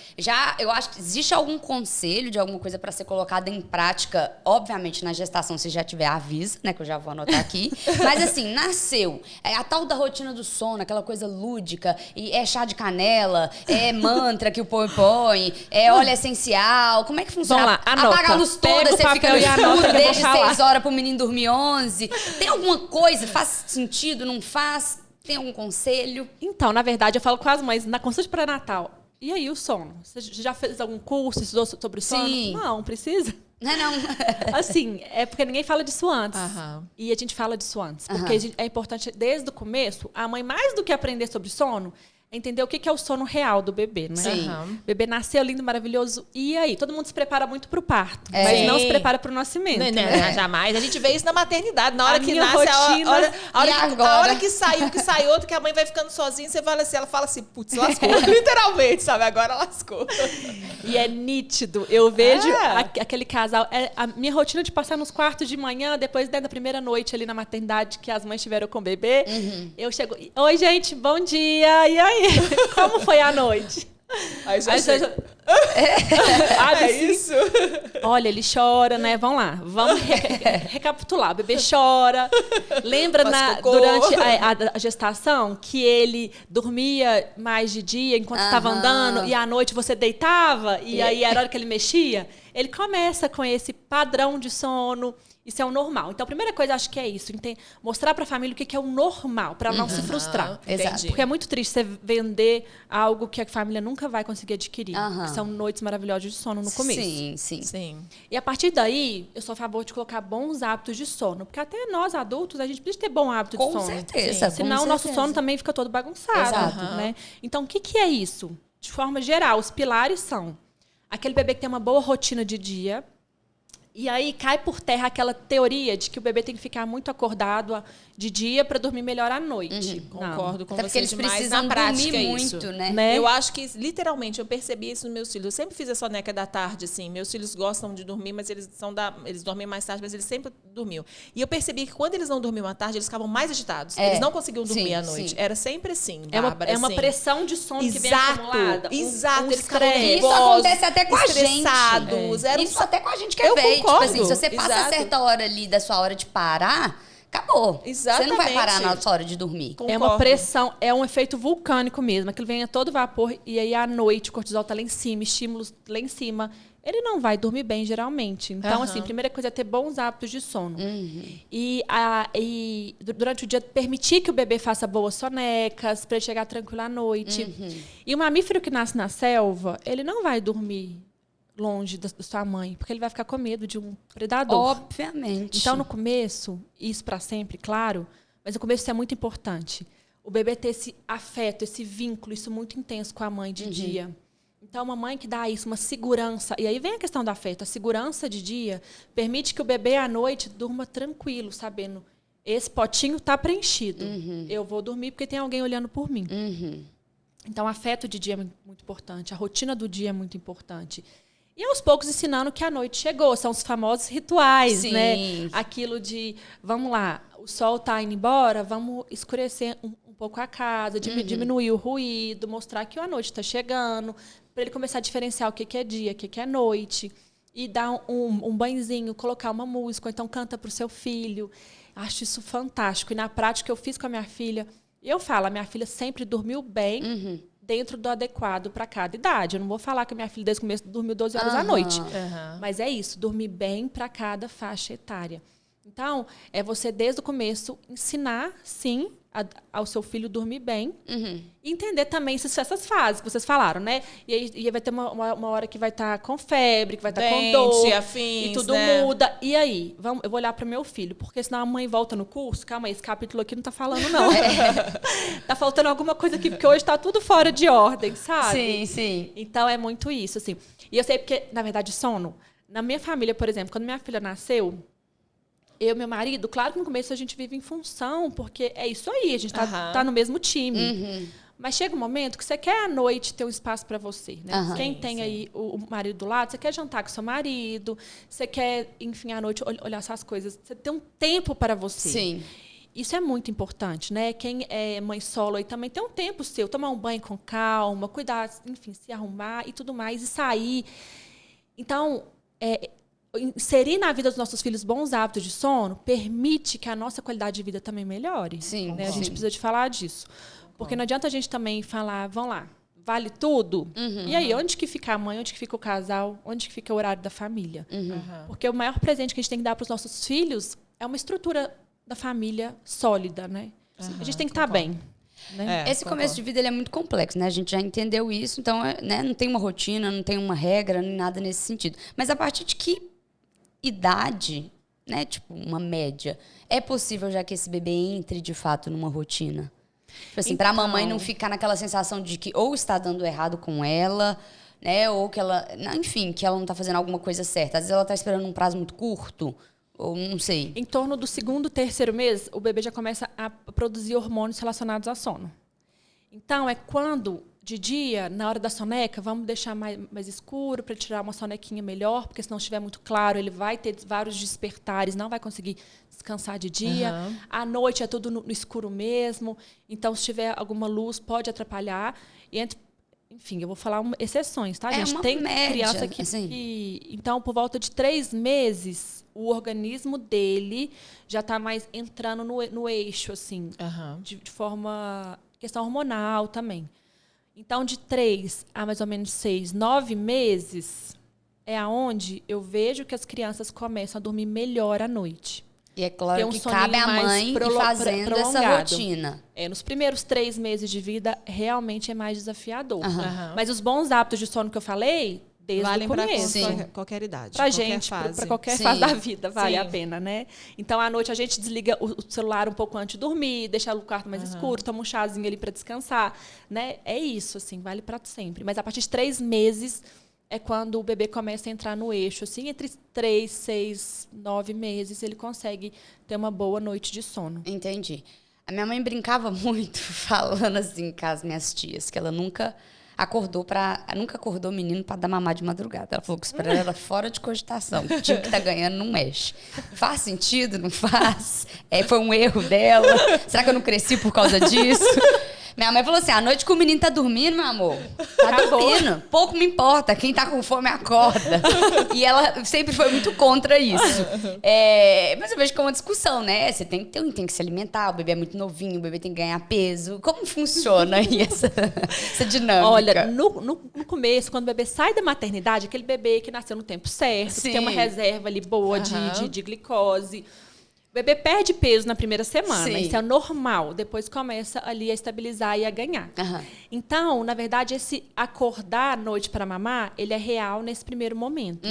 A: Eu acho que existe algum conselho de alguma coisa para ser colocada em prática, obviamente na gestação, se já tiver, avisa, né, que eu já vou anotar aqui. Mas assim, nasceu, a tal da rotina do sono, aquela coisa lúdica, e é chá de canela, é mantra que o põe, é óleo essencial, como é que funciona?
C: Vamos lá, anota.
A: Apaga a luz toda,
C: Pega o
A: você fica
C: papel
A: no
C: e anota
A: escuro
C: que eu vou
A: desde
C: falar.
A: 6 horas pro menino dormir 11. Tem alguma coisa, faz sentido, não faz? Tem algum conselho?
C: Então, na verdade, eu falo com as mães na consulta pré-natal. E aí, o sono? Você já fez algum curso, estudou sobre o sono?
A: Sim.
C: Não, precisa.
A: Não, não.
C: Assim, é porque ninguém fala disso antes.
B: Aham.
C: E a gente fala disso antes. Porque é importante, desde o começo, a mãe, mais do que aprender sobre sono, é entender o que é o sono real do bebê, né?
A: Sim.
C: O bebê nasceu lindo, maravilhoso. E aí? Todo mundo se prepara muito pro parto,
A: É.
C: mas não
B: Sim.
C: se prepara pro nascimento.
B: Não,
C: né?
B: jamais. A gente vê isso na maternidade. Na hora
C: A
B: que
C: minha
B: nasce,
C: rotina-
B: a
A: E agora?
B: hora que sai um, que sai outro, que a mãe vai ficando sozinha, você fala assim, ela fala assim, putz, lascou. Literalmente, sabe? Agora lascou.
C: E é nítido. Eu vejo
B: É.
C: aquele casal. A minha rotina de passar nos quartos de manhã, depois da primeira noite ali na maternidade que as mães tiveram com o bebê, eu chego. Oi, gente, bom dia. E aí? Como foi a noite?
B: Aí já
C: Aí você
B: chega.
C: abre
B: É
C: assim,
B: isso.
C: olha, ele chora, né? Vamos lá, vamos recapitular. O bebê chora. Lembra
B: Faz cocô.
C: durante a gestação que ele dormia mais de dia enquanto estava
A: Aham.
C: andando e à noite você deitava e aí era a hora que ele mexia? Ele começa com esse padrão de sono. Isso é o normal. Então, a primeira coisa, acho que é isso. Mostrar para a família o que é o normal, para ela não se frustrar.
A: Exato.
C: Porque é muito triste você vender algo que a família nunca vai conseguir adquirir.
A: Aham.
C: Que são noites maravilhosas de sono no começo.
A: Sim, sim.
B: Sim.
C: E a partir daí, eu sou a favor de colocar bons hábitos de sono. Porque até nós, adultos, a gente precisa ter bom hábito
A: Com
C: de sono.
A: certeza.
C: Senão,
A: com
C: o nosso
A: certeza.
C: sono também fica todo bagunçado.
A: Exato.
C: Né? Então, o que é isso? De forma geral, os pilares são aquele bebê que tem uma boa rotina de dia. E aí cai por terra aquela teoria de que o bebê tem que ficar muito acordado de dia para dormir melhor à noite. Não.
B: Concordo com
A: Até porque
B: você
A: eles
B: demais.
A: precisam
B: Na prática,
A: dormir
B: é isso.
A: muito, né?
C: Né?
B: Eu acho que, literalmente, eu percebi isso nos meus filhos. Eu sempre fiz a soneca da tarde, assim. Meus filhos gostam de dormir, mas eles dormem mais tarde, mas eles sempre dormiam. E eu percebi que quando eles não dormiam à tarde, eles ficavam mais agitados. Eles não conseguiam dormir
A: Sim,
B: à noite.
A: sim.
B: Era sempre assim,
C: É
B: Bárbara,
C: uma
B: assim.
C: pressão de sono que vem
B: Exato,
C: acumulada.
B: exato.
C: Um
B: Eles ficavam
C: estresse.
A: Isso acontece até com a gente.
B: estressados. Era um
A: Isso até com a gente que é
B: Eu
A: velho. Tipo
B: concordo,
A: assim, se você passa
B: exato.
A: certa hora ali da sua hora de parar, acabou. Você não vai
B: Exatamente.
A: parar na sua hora de dormir.
C: É uma
B: Concordo.
C: pressão, é um efeito vulcânico mesmo. Aquilo vem a todo vapor e aí à noite o cortisol tá lá em cima, estímulos lá em cima. Ele não vai dormir bem, geralmente. Então, assim, a primeira coisa é ter bons hábitos de sono. E durante o dia, permitir que o bebê faça boas sonecas, para ele chegar tranquilo à noite. E o mamífero que nasce na selva, ele não vai dormir longe da sua mãe, porque ele vai ficar com medo de um predador.
A: Obviamente.
C: Então, no começo, isso para sempre, claro, mas no começo isso é muito importante. O bebê ter esse afeto, esse vínculo, isso muito intenso com a mãe de dia. Então, uma mãe que dá isso, uma segurança. E aí vem a questão do afeto. A segurança de dia permite que o bebê, à noite, durma tranquilo, sabendo, esse potinho está preenchido. Eu vou dormir porque tem alguém olhando por mim. Então, o afeto de dia é muito importante. A rotina do dia é muito importante. E aos poucos ensinando que a noite chegou. São os famosos rituais,
A: Sim.
C: né? Aquilo de, vamos lá, o sol está indo embora, vamos escurecer um pouco a casa, diminuir o ruído, mostrar que a noite está chegando, para ele começar a diferenciar o que é dia, o que é noite. e dar um banhozinho, colocar uma música, ou então canta para o seu filho. Acho isso fantástico. E na prática eu fiz com a minha filha, eu falo, a minha filha sempre dormiu bem dentro do adequado para cada idade. Eu não vou falar que a minha filha desde o começo dormiu 12 horas à noite. Mas é isso, dormir bem para cada faixa etária. Então, é você desde o começo ensinar, sim, ao seu filho dormir bem. E entender também essas fases que vocês falaram, né? E aí vai ter uma hora que vai estar com febre, que vai estar com dor.
B: Afins,
C: e tudo muda. E aí? Eu vou olhar para o meu filho, porque senão a mãe volta no curso. Calma aí, esse capítulo aqui não tá falando, não. Tá faltando alguma coisa aqui, porque hoje tá tudo fora de ordem, sabe?
A: Sim, sim.
C: Então, é muito isso, assim. E eu sei porque, na verdade, sono. Na minha família, por exemplo, quando minha filha nasceu, eu e meu marido, claro que no começo a gente vive em função, porque é isso aí, a gente tá no mesmo time. Mas chega um momento que você quer à noite ter um espaço para você, né? Quem tem aí o marido do lado, você quer jantar com seu marido, você quer, enfim, à noite olhar essas coisas. Você tem um tempo para você.
A: Sim.
C: Isso é muito importante, né? Quem é mãe solo aí também tem um tempo seu, tomar um banho com calma, cuidar, enfim, se arrumar e tudo mais, e sair. Então, inserir na vida dos nossos filhos bons hábitos de sono permite que a nossa qualidade de vida também melhore.
A: Sim,
C: né? A gente precisa de falar disso. Porque não adianta a gente também falar, vamos lá, vale tudo? E aí, onde que fica a mãe, onde que fica o casal, onde que fica o horário da família? Porque o maior presente que a gente tem que dar para os nossos filhos é uma estrutura da família sólida, né? A gente tem que estar bem. Né?
A: Esse começo de vida ele é muito complexo, né? A gente já entendeu isso, então né, não tem uma rotina, não tem uma regra, nem nada nesse sentido. Mas a partir de que idade, né, tipo uma média, é possível já que esse bebê entre de fato numa rotina? Tipo assim, pra mamãe não ficar naquela sensação de que ou está dando errado com ela, né, ou que ela, enfim, que ela não tá fazendo alguma coisa certa. Às vezes ela tá esperando um prazo muito curto, ou não sei.
C: Em torno do 2º, 3º mês, o bebê já começa a produzir hormônios relacionados a sono. Então, é quando, de dia, na hora da soneca, vamos deixar mais escuro para tirar uma sonequinha melhor, porque se não estiver muito claro, ele vai ter vários despertares, não vai conseguir descansar de dia. À noite é tudo no escuro mesmo. Então, se tiver alguma luz, pode atrapalhar. E enfim, eu vou falar exceções, tá, gente? Tem
A: média,
C: criança que... Então, por volta de 3 meses, o organismo dele já está mais entrando no eixo, assim, de forma... questão hormonal também. Então, de 3 a mais ou menos 6, 9 meses, é aonde eu vejo que as crianças começam a dormir melhor à noite.
A: E é claro que cabe à mãe ir fazendo essa rotina.
C: Nos primeiros 3 meses de vida, realmente é mais desafiador. Mas os bons hábitos de sono que eu falei, desde o começo.
B: Valem para qualquer idade,
C: pra gente, para qualquer fase da vida, vale a pena, né? Então, à noite, a gente desliga o celular um pouco antes de dormir, deixa o quarto mais escuro, toma um chazinho ali para descansar, né? É isso, assim, vale para sempre. Mas a partir de 3 meses é quando o bebê começa a entrar no eixo, assim, entre 3, 6, 9 meses, ele consegue ter uma boa noite de sono.
A: Entendi. A minha mãe brincava muito falando assim com as minhas tias, que ela nunca acordou o menino para dar mamar de madrugada. Ela falou que isso para ela era fora de cogitação. O time que tá ganhando não mexe. Faz sentido? Não faz? Foi um erro dela? Será que eu não cresci por causa disso? Minha mãe falou assim, à noite que o menino tá dormindo, meu amor, tá dormindo. Pouco me importa, quem tá com fome acorda. E ela sempre foi muito contra isso. Mas eu vejo que é uma discussão, né? Você tem que se alimentar, o bebê é muito novinho, o bebê tem que ganhar peso. Como funciona aí essa dinâmica?
C: Olha, no começo, quando o bebê sai da maternidade, aquele bebê que nasceu no tempo certo, que tem uma reserva ali boa de glicose... O bebê perde peso na primeira semana, isso é normal. Depois começa ali a estabilizar e a ganhar. Então, na verdade, esse acordar à noite para mamar, ele é real nesse primeiro momento.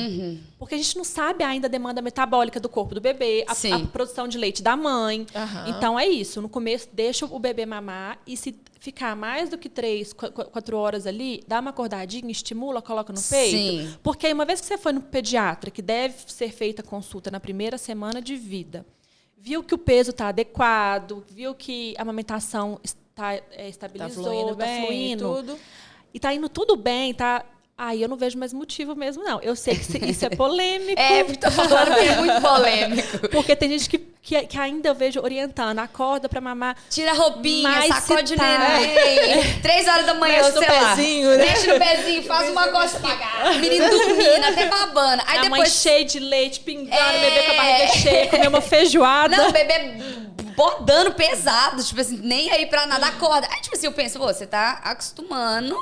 C: Porque a gente não sabe ainda a demanda metabólica do corpo do bebê, a produção de leite da mãe. Então, é isso. No começo, deixa o bebê mamar e se ficar mais do que 3, 4 horas ali, dá uma acordadinha, estimula, coloca no peito. Porque uma vez que você foi no pediatra, que deve ser feita a consulta na primeira semana de vida, viu que o peso está adequado, viu que a amamentação estabilizou, está fluindo,
B: tudo.
C: E está indo tudo bem, tá Aí eu não vejo mais motivo mesmo, não. Eu sei que isso é polêmico.
A: Porque tô falando que é muito polêmico.
C: Porque tem gente que ainda eu vejo orientando, acorda pra mamar.
A: Tira a roupinha,
C: Mas
A: sacode o
C: se tá-
A: neném. 3 horas da manhã,
B: Mexe no
A: sei lá.
B: pezinho, né?
A: Mexe no pezinho, faz uma cosquinha. O menino dormindo, até babando. Aí
C: A mãe
A: depois...
C: cheia de leite, pingando, o bebê com a barriga cheia, comer uma feijoada.
A: Não, o bebê bordando pesado, tipo assim, nem aí pra nada, acorda. Aí, tipo assim, eu penso, você tá acostumando,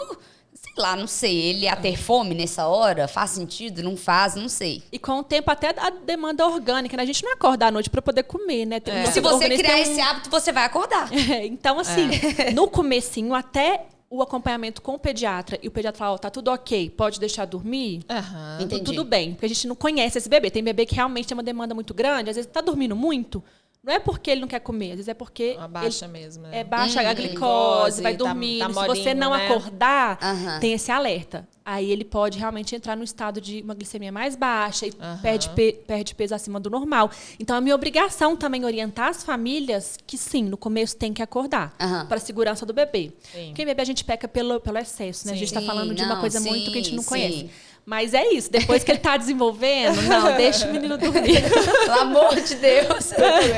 A: sei lá, não sei, ele a ter fome nessa hora, faz sentido, não faz, não sei.
C: E com o tempo, até a demanda orgânica, né? A gente não acorda à noite pra poder comer, né?
A: E se você criar esse hábito, você vai acordar.
C: Então, assim, no comecinho, até o acompanhamento com o pediatra, e o pediatra fala, tá tudo ok, pode deixar dormir?
A: Entendi.
C: Tudo bem, porque a gente não conhece esse bebê. Tem bebê que realmente tem uma demanda muito grande, às vezes tá dormindo muito, não é porque ele não quer comer, às vezes é porque
B: Abaixa mesmo, né?
C: é baixa a glicose, vai
B: tá
C: dormir. Se
B: molinho,
C: você não
B: né?
C: acordar,
A: Aham.
C: tem esse alerta. Aí ele pode realmente entrar no estado de uma glicemia mais baixa e perde peso acima do normal. Então, é minha obrigação também orientar as famílias que, sim, no começo tem que acordar
A: Aham.
C: para a segurança do bebê.
B: Sim.
C: Porque bebê a gente peca pelo excesso, né? A gente está
A: Sim,
C: falando de uma
A: não,
C: coisa
A: sim,
C: muito que a gente não
A: sim.
C: conhece. Mas é isso, depois que ele está desenvolvendo, não, deixa o menino dormir.
A: Pelo amor de Deus.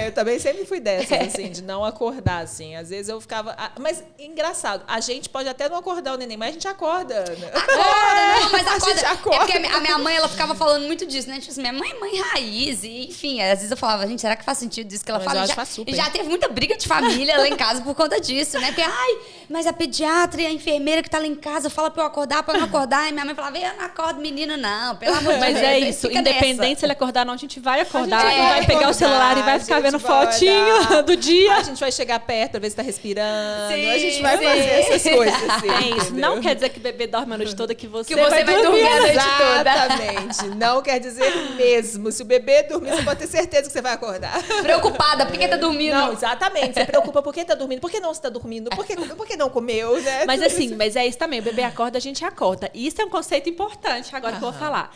B: Eu também sempre fui dessas, assim, de não acordar, assim. Às vezes eu ficava... Mas, engraçado, a gente pode até não acordar o neném, mas a gente acorda. Né?
A: Acorda, não, mas
B: A
A: acorda.
B: gente acorda.
A: É porque a minha mãe, ela ficava falando muito disso, né? Tipo assim, minha mãe é mãe raiz. E, enfim, às vezes eu falava, gente, será que faz sentido isso que ela
B: Mas
A: fala?
B: eu acho
A: Já,
B: que faz super.
A: e já teve muita briga de família lá em casa por conta disso, né? Porque, ai, mas a pediatra e a enfermeira que tá lá em casa fala pra eu acordar, pra eu não acordar. E minha mãe falava, eu não acordo menino, não. Pelo amor de Deus.
C: Mas é
A: Aí
C: isso,
A: fica
C: independente
A: nessa.
C: se ele acordar ou não, a gente vai acordar.
B: A gente
C: E vai pegar
B: acordar,
C: o celular e vai ficar
B: a
C: vendo
B: gente vai
C: fotinho
B: olhar.
C: do dia.
B: A gente vai chegar perto pra ver se tá respirando.
A: Sim,
B: a gente vai
A: sim.
B: fazer essas coisas, assim.
C: É isso.
B: entendeu?
C: Não quer dizer que o bebê dorme a noite toda, que você,
A: Que você vai dormir a noite toda.
B: Exatamente. Não quer dizer mesmo. Se o bebê dormir, você pode ter certeza que você vai acordar.
A: Preocupada, por que tá dormindo?
B: Não, exatamente. Você preocupa por que tá dormindo, por que não está dormindo, por que não comeu, né?
C: Mas assim, mas é isso também. O bebê acorda, a gente acorda. E isso é um conceito importante agora que eu vou falar.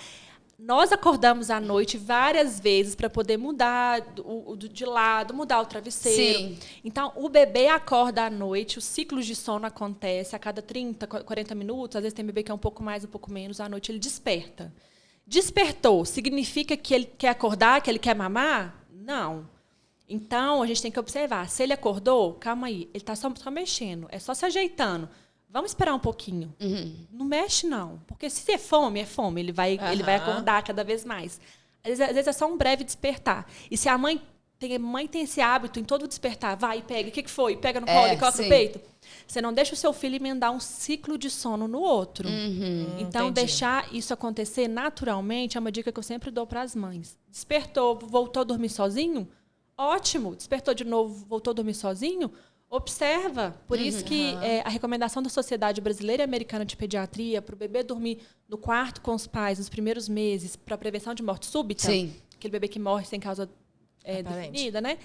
C: Nós acordamos à noite várias vezes para poder mudar de lado, mudar o travesseiro.
A: Sim.
C: Então, o bebê acorda à noite, os ciclos de sono acontecem a cada 30, 40 minutos. Às vezes tem bebê que é um pouco mais, um pouco menos. À noite ele desperta. Despertou, significa que ele quer acordar, que ele quer mamar? Não. Então, a gente tem que observar. Se ele acordou, calma aí, ele está só mexendo, é só se ajeitando. Vamos esperar um pouquinho. Não mexe, não. Porque se é fome, ele vai acordar cada vez mais. Às vezes é só um breve despertar. E se a mãe tem esse hábito em todo despertar, vai e pega. O que foi? Pega no colo e coloca
A: sim.
C: no peito. Você não deixa o seu filho emendar um ciclo de sono no outro. Então,
B: entendi.
C: deixar isso acontecer naturalmente é uma dica que eu sempre dou para as mães. Despertou, voltou a dormir sozinho? Ótimo. Despertou de novo, voltou a dormir sozinho? Observa. Por isso que a recomendação da Sociedade Brasileira e Americana de Pediatria para o bebê dormir no quarto com os pais nos primeiros meses para prevenção de morte súbita,
A: Sim.
C: aquele bebê que morre sem causa
B: Aparente.
C: definida, né?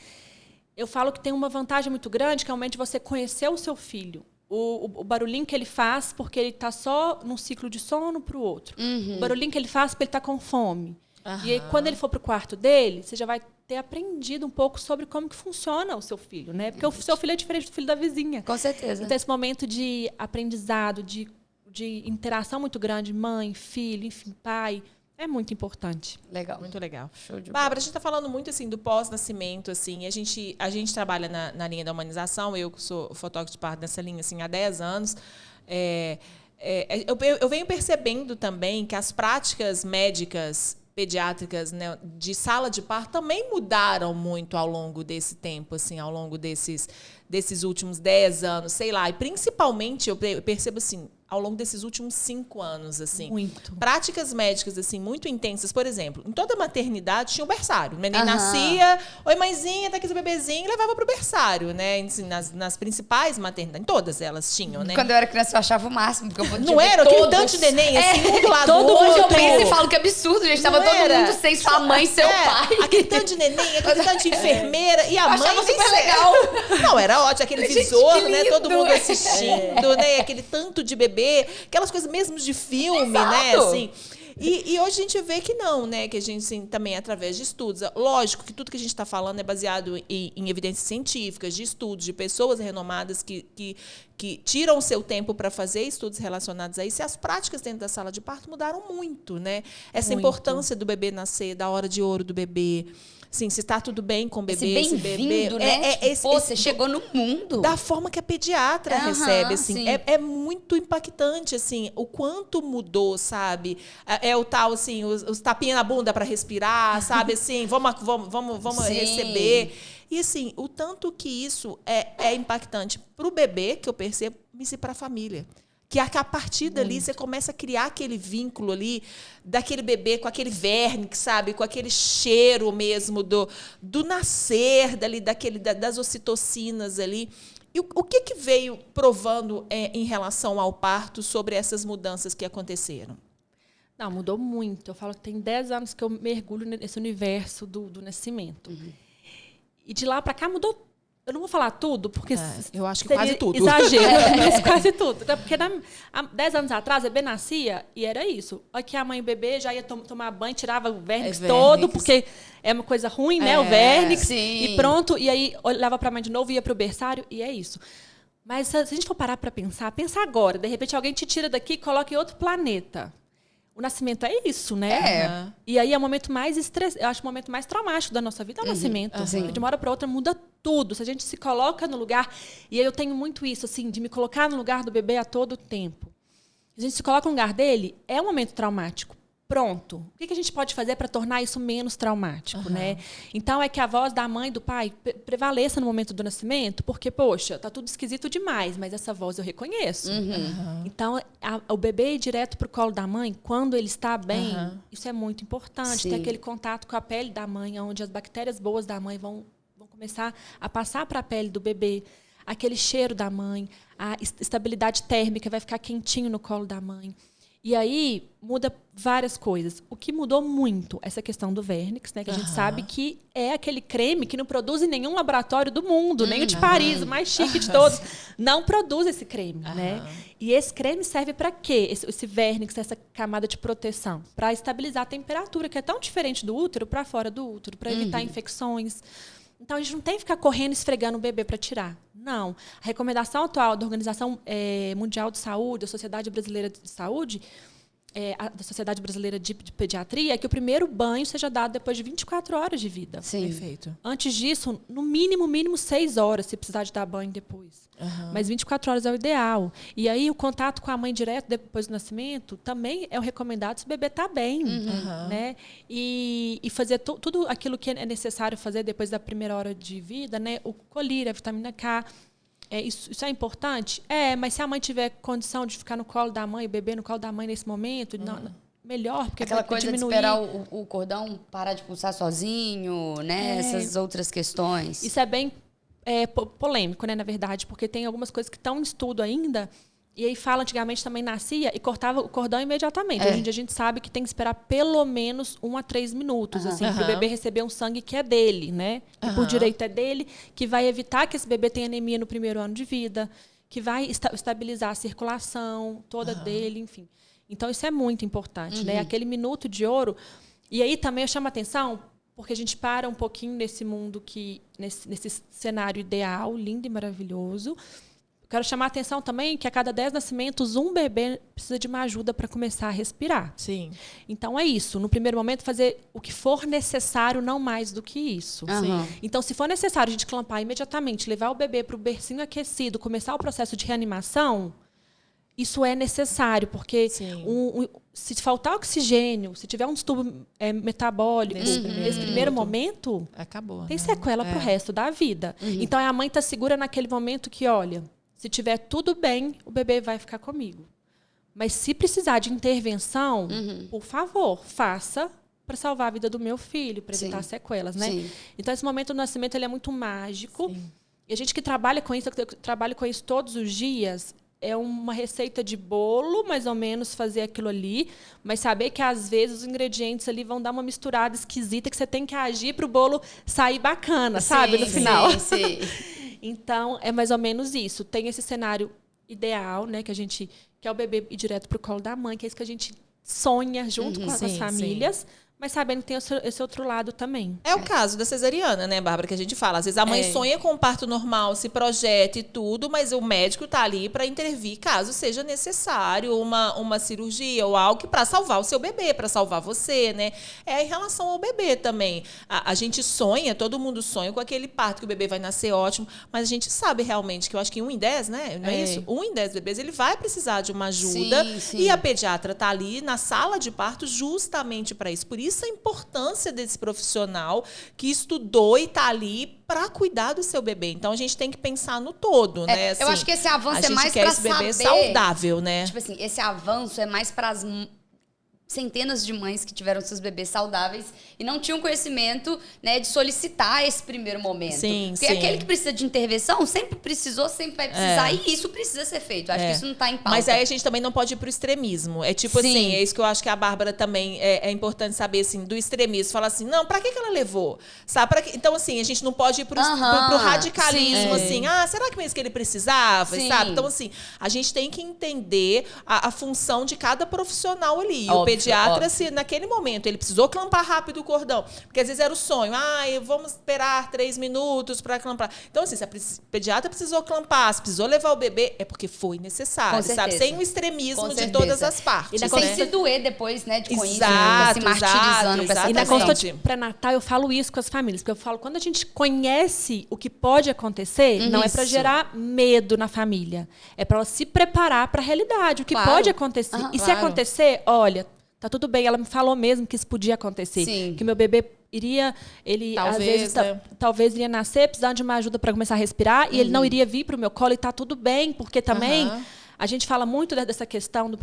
C: Eu falo que tem uma vantagem muito grande, que é o momento de você conhecer o seu filho. O barulhinho que ele faz porque ele está só num ciclo de sono para o outro. O barulhinho que ele faz porque ele está com fome. E aí, quando ele for para o quarto dele, você já vai ter aprendido um pouco sobre como que funciona o seu filho, né? Porque o seu filho é diferente do filho da vizinha.
A: Com certeza.
C: Então, esse momento de aprendizado, de interação muito grande, mãe, filho, enfim, pai, é muito importante.
A: Legal.
B: Muito legal.
A: Show de bola.
B: Bárbara, a gente está falando muito assim do pós-nascimento, assim. A gente trabalha na linha da humanização. Eu que sou fotógrafa de parto nessa linha assim há 10 anos. Eu venho percebendo também que as práticas médicas pediátricas, né, de sala de parto também mudaram muito ao longo desse tempo, assim, ao longo desses últimos 10 anos, sei lá. E principalmente eu percebo assim, ao longo desses últimos 5 anos, assim.
C: Muito.
B: Práticas médicas, assim, muito intensas. Por exemplo, em toda maternidade tinha o berçário. O neném nascia, oi, mãezinha, tá aqui seu bebezinho, e levava pro berçário, né? Assim, nas principais maternidades, em todas elas tinham, né?
A: Quando eu era criança, eu achava o máximo. Porque eu podia
B: Não
A: ver
B: era? Aquele
A: todos.
B: tanto de neném, assim, um do lado
A: todo
B: do
A: mundo. Hoje eu
B: outro.
A: penso e falo que absurdo, gente. Tava
B: Não
A: todo
B: era?
A: mundo sem sua mãe e seu pai.
B: Aquele tanto de neném, aquele tanto de enfermeira. E a mãe
A: achava
B: nem
A: super
B: sei.
A: legal.
B: Não, era ótimo. Aquele
A: Gente,
B: visor,
A: que
B: né?
A: lindo.
B: Todo mundo assistindo, né? Aquele tanto de bebê. Aquelas coisas mesmo de filme, né?
A: Exato.
B: Assim. E hoje a gente vê que não, né? Que a gente, assim, também, através de estudos... Lógico que tudo que a gente está falando é baseado em evidências científicas, de estudos, de pessoas renomadas que que tiram o seu tempo para fazer estudos relacionados a isso, e as práticas dentro da sala de parto mudaram muito, né? Essa importância do bebê nascer, da hora de ouro do bebê, assim, se está tudo bem com o bebê,
A: esse bem-vindo, né? Você chegou no mundo.
B: Da forma que a pediatra recebe, assim. É muito impactante, assim, o quanto mudou, sabe? É o tal, assim, os tapinhas na bunda para respirar, sabe? Assim, vamos receber. E, assim, o tanto que isso é impactante para o bebê, que eu percebo, e para a família. Que a partir dali você começa a criar aquele vínculo ali daquele bebê com aquele vernix, sabe? Com aquele cheiro mesmo do nascer dali, das ocitocinas ali. E o que veio provando em relação ao parto sobre essas mudanças que aconteceram?
C: Não, mudou muito. Eu falo que tem 10 anos que eu mergulho nesse universo do nascimento. E de lá para cá mudou. Eu não vou falar tudo, porque
B: eu acho que quase tudo.
C: Exagero, mas quase tudo. Até porque há 10 anos atrás, o bebê nascia e era isso. Aqui a mãe e o bebê já ia tomar banho, tirava o vernix todo, porque é uma coisa ruim, né? O vernix. E pronto. E aí olhava para a mãe de novo, ia para o berçário, e é isso. Mas se a gente for parar para pensar, pensa agora. De repente alguém te tira daqui e coloca em outro planeta. O nascimento é isso, né? E aí é o momento mais eu acho o momento mais traumático da nossa vida é o nascimento. De uma hora para outra muda tudo. Se a gente se coloca no lugar, e aí eu tenho muito isso, assim, de me colocar no lugar do bebê a todo tempo. Se a gente se coloca no lugar dele, é um momento traumático. Pronto. O que a gente pode fazer para tornar isso menos traumático, né? Então, é que a voz da mãe e do pai prevaleça no momento do nascimento, porque, poxa, tá tudo esquisito demais, mas essa voz eu reconheço. Então, o bebê ir direto pro colo da mãe, quando ele está bem, isso é muito importante. Ter aquele contato com a pele da mãe, onde as bactérias boas da mãe vão começar a passar para a pele do bebê. Aquele cheiro da mãe, a estabilidade térmica vai ficar quentinho no colo da mãe. E aí muda várias coisas. O que mudou muito, essa questão do vernix, né? Que a gente sabe que é aquele creme que não produz em nenhum laboratório do mundo, nem o de Paris, o mais chique de todos, não produz esse creme, né? E esse creme serve para quê? Esse vernix, essa camada de proteção, para estabilizar a temperatura, que é tão diferente do útero para fora do útero, para evitar infecções. Então, a gente não tem que ficar correndo, esfregando o bebê para tirar. Não. A recomendação atual da Organização Mundial de Saúde, da Sociedade Brasileira de Saúde, da Sociedade Brasileira de Pediatria, é que o primeiro banho seja dado depois de 24 horas de vida.
A: Sim.
B: Perfeito.
C: Antes disso, no mínimo 6 horas, se precisar de dar banho depois. Mas 24 horas é o ideal. E aí, o contato com a mãe direto depois do nascimento também é o recomendado se o bebê está bem. Né? E fazer tudo aquilo que é necessário fazer depois da primeira hora de vida, né? O colírio, a vitamina K. Isso é importante? Mas se a mãe tiver condição de ficar no colo da mãe, o bebê no colo da mãe nesse momento, melhor, porque
A: aquela
C: vai
A: coisa
C: diminuir.
A: de esperar o cordão parar de pulsar sozinho, né? Essas outras questões.
C: Isso é bem polêmico, né, na verdade, porque tem algumas coisas que estão em estudo ainda. E aí fala, antigamente também nascia e cortava o cordão imediatamente. Hoje em dia a gente sabe que tem que esperar pelo menos 1 a 3 minutos, assim, para o bebê receber um sangue que é dele, né? Que por direito é dele, que vai evitar que esse bebê tenha anemia no primeiro ano de vida, que vai estabilizar a circulação toda dele, enfim. Então, isso é muito importante, né? Aquele minuto de ouro. E aí também eu chamo a atenção, porque a gente para um pouquinho nesse mundo, nesse cenário ideal, lindo e maravilhoso. Quero chamar a atenção também que a cada 10 nascimentos, um bebê precisa de uma ajuda para começar a respirar.
B: Sim.
C: Então, é isso. No primeiro momento, fazer o que for necessário, não mais do que isso. Então, se for necessário a gente clampar imediatamente, levar o bebê para o bercinho aquecido, começar o processo de reanimação, isso é necessário, porque se faltar oxigênio, se tiver um distúrbio metabólico nesse primeiro momento,
B: acabou,
C: tem sequela para o resto da vida. Então, a mãe está segura naquele momento que, olha, se tiver tudo bem, o bebê vai ficar comigo. Mas se precisar de intervenção, por favor, faça para salvar a vida do meu filho, para evitar sequelas, né? Então, esse momento do nascimento ele é muito mágico. E a gente que trabalha com isso, eu trabalho com isso todos os dias, é uma receita de bolo, mais ou menos, fazer aquilo ali, mas saber que, às vezes, os ingredientes ali vão dar uma misturada esquisita que você tem que agir para o bolo sair bacana, sabe? No final.
A: Sim.
C: Então, é mais ou menos isso. Tem esse cenário ideal, né? Que é o bebê ir direto para o colo da mãe, que é isso que a gente sonha junto com as famílias. mas sabendo que tem esse outro lado também.
B: É o caso da cesariana, né, Bárbara, que a gente fala. Às vezes a mãe sonha com um parto normal, se projeta e tudo, mas o médico tá ali para intervir caso seja necessário uma cirurgia ou algo para salvar o seu bebê, para salvar você, né? É em relação ao bebê também. A gente sonha, todo mundo sonha com aquele parto que o bebê vai nascer ótimo, mas a gente sabe realmente que eu acho que 1 em 10, né? Não é isso? 1 em 10 bebês, ele vai precisar de uma ajuda.
A: Sim.
B: E a pediatra tá ali na sala de parto justamente para isso. Por isso a importância desse profissional que estudou e tá ali para cuidar do seu bebê. Então a gente tem que pensar no todo, né? Assim,
A: eu acho que esse avanço é mais
B: para
A: pra
B: esse bebê
A: saber,
B: saudável, né?
A: Tipo assim, esse avanço é mais para as centenas de mães que tiveram seus bebês saudáveis e não tinham conhecimento, né, de solicitar esse primeiro momento.
B: Sim,
A: porque aquele que precisa de intervenção sempre precisou, sempre vai precisar, e isso precisa ser feito. Acho que isso não tá em pauta.
B: Mas aí a gente também não pode ir pro extremismo. É tipo assim, é isso que eu acho que a Bárbara também é importante saber, assim, do extremismo. Falar assim, não, pra que ela levou? Sabe? Então, assim, a gente não pode ir pro radicalismo, assim, será que mesmo que ele precisava? Sabe? Então, assim, a gente tem que entender a função de cada profissional ali. O pediatra, se naquele momento ele precisou clampar rápido o cordão, porque às vezes era o sonho, vamos esperar 3 minutos para clampar. Então, assim, se a pediatra precisou clampar, se precisou levar o bebê, é porque foi necessário, sabe? Sem o extremismo de todas as partes.
A: E sem se doer depois, né, de com isso, se
B: martirizando.
C: E na consulta pré-natal eu falo isso com as famílias, porque eu falo, quando a gente conhece o que pode acontecer, não é para gerar medo na família, é para ela se preparar para a realidade, o que pode acontecer. E se acontecer, olha, tá tudo bem, ela me falou mesmo que isso podia acontecer. Que meu bebê às vezes, talvez iria nascer precisando de uma ajuda para começar a respirar e ele não iria vir para o meu colo e tá tudo bem, porque também a gente fala muito dessa questão do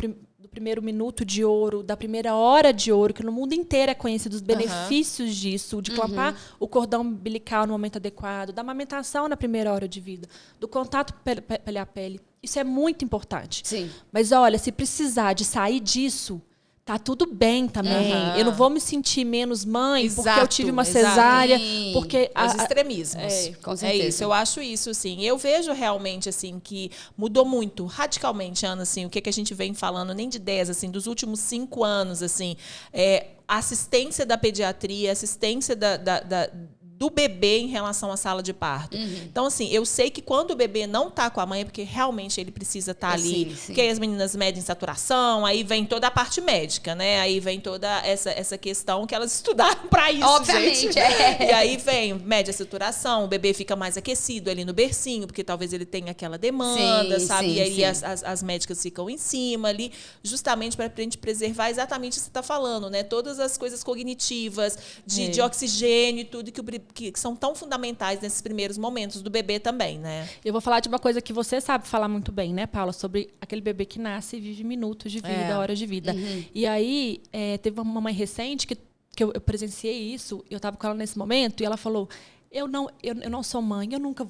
C: primeiro minuto de ouro, da primeira hora de ouro, que no mundo inteiro é conhecido os benefícios disso, de clampar o cordão umbilical no momento adequado, da amamentação na primeira hora de vida, do contato pele a pele. Isso é muito importante.
A: Sim.
C: Mas olha, se precisar de sair disso, tá tudo bem também. Eu não vou me sentir menos mãe porque eu tive uma cesárea. Porque
B: os extremismos.
A: Com certeza.
B: É isso, eu acho isso, assim. Eu vejo realmente, assim, que mudou muito, radicalmente, Ana, assim, o que a gente vem falando, nem de 10, assim, dos últimos 5 anos, assim, a assistência da pediatria, assistência do bebê em relação à sala de parto. Então, assim, eu sei que quando o bebê não tá com a mãe, é porque realmente ele precisa estar ali. Porque aí as meninas medem saturação, aí vem toda a parte médica, né? Aí vem toda essa questão que elas estudaram para isso,
A: obviamente,
B: gente. E aí mede a saturação, o bebê fica mais aquecido ali no bercinho, porque talvez ele tenha aquela demanda, sabe? E aí as médicas ficam em cima ali, justamente para a gente preservar exatamente o que você está falando, né? Todas as coisas cognitivas, de oxigênio e tudo que são tão fundamentais nesses primeiros momentos do bebê também, né?
C: Eu vou falar de uma coisa que você sabe falar muito bem, né, Paula? Sobre aquele bebê que nasce e vive minutos de vida, horas de vida. E aí, teve uma mãe recente que eu presenciei isso, eu estava com ela nesse momento, e ela falou, eu não sou mãe, eu nunca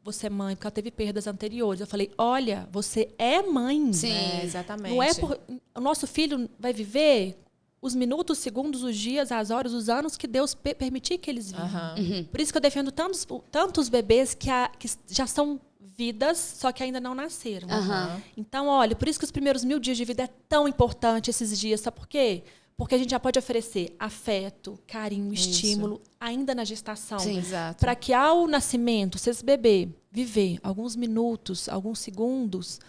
C: vou ser mãe, porque ela teve perdas anteriores. Eu falei, olha, você é mãe.
B: Sim, exatamente.
C: Não é o nosso filho vai viver os minutos, os segundos, os dias, as horas, os anos que Deus permitir que eles vivam. Por isso que eu defendo tantos bebês que já são vidas, só que ainda não nasceram. Então, olha, por isso que os primeiros 1000 dias de vida é tão importante esses dias. Sabe por quê? Porque a gente já pode oferecer afeto, carinho, estímulo, ainda na gestação.
B: Sim, exato.
C: Para que ao nascimento, se esse bebê viver alguns minutos, alguns segundos,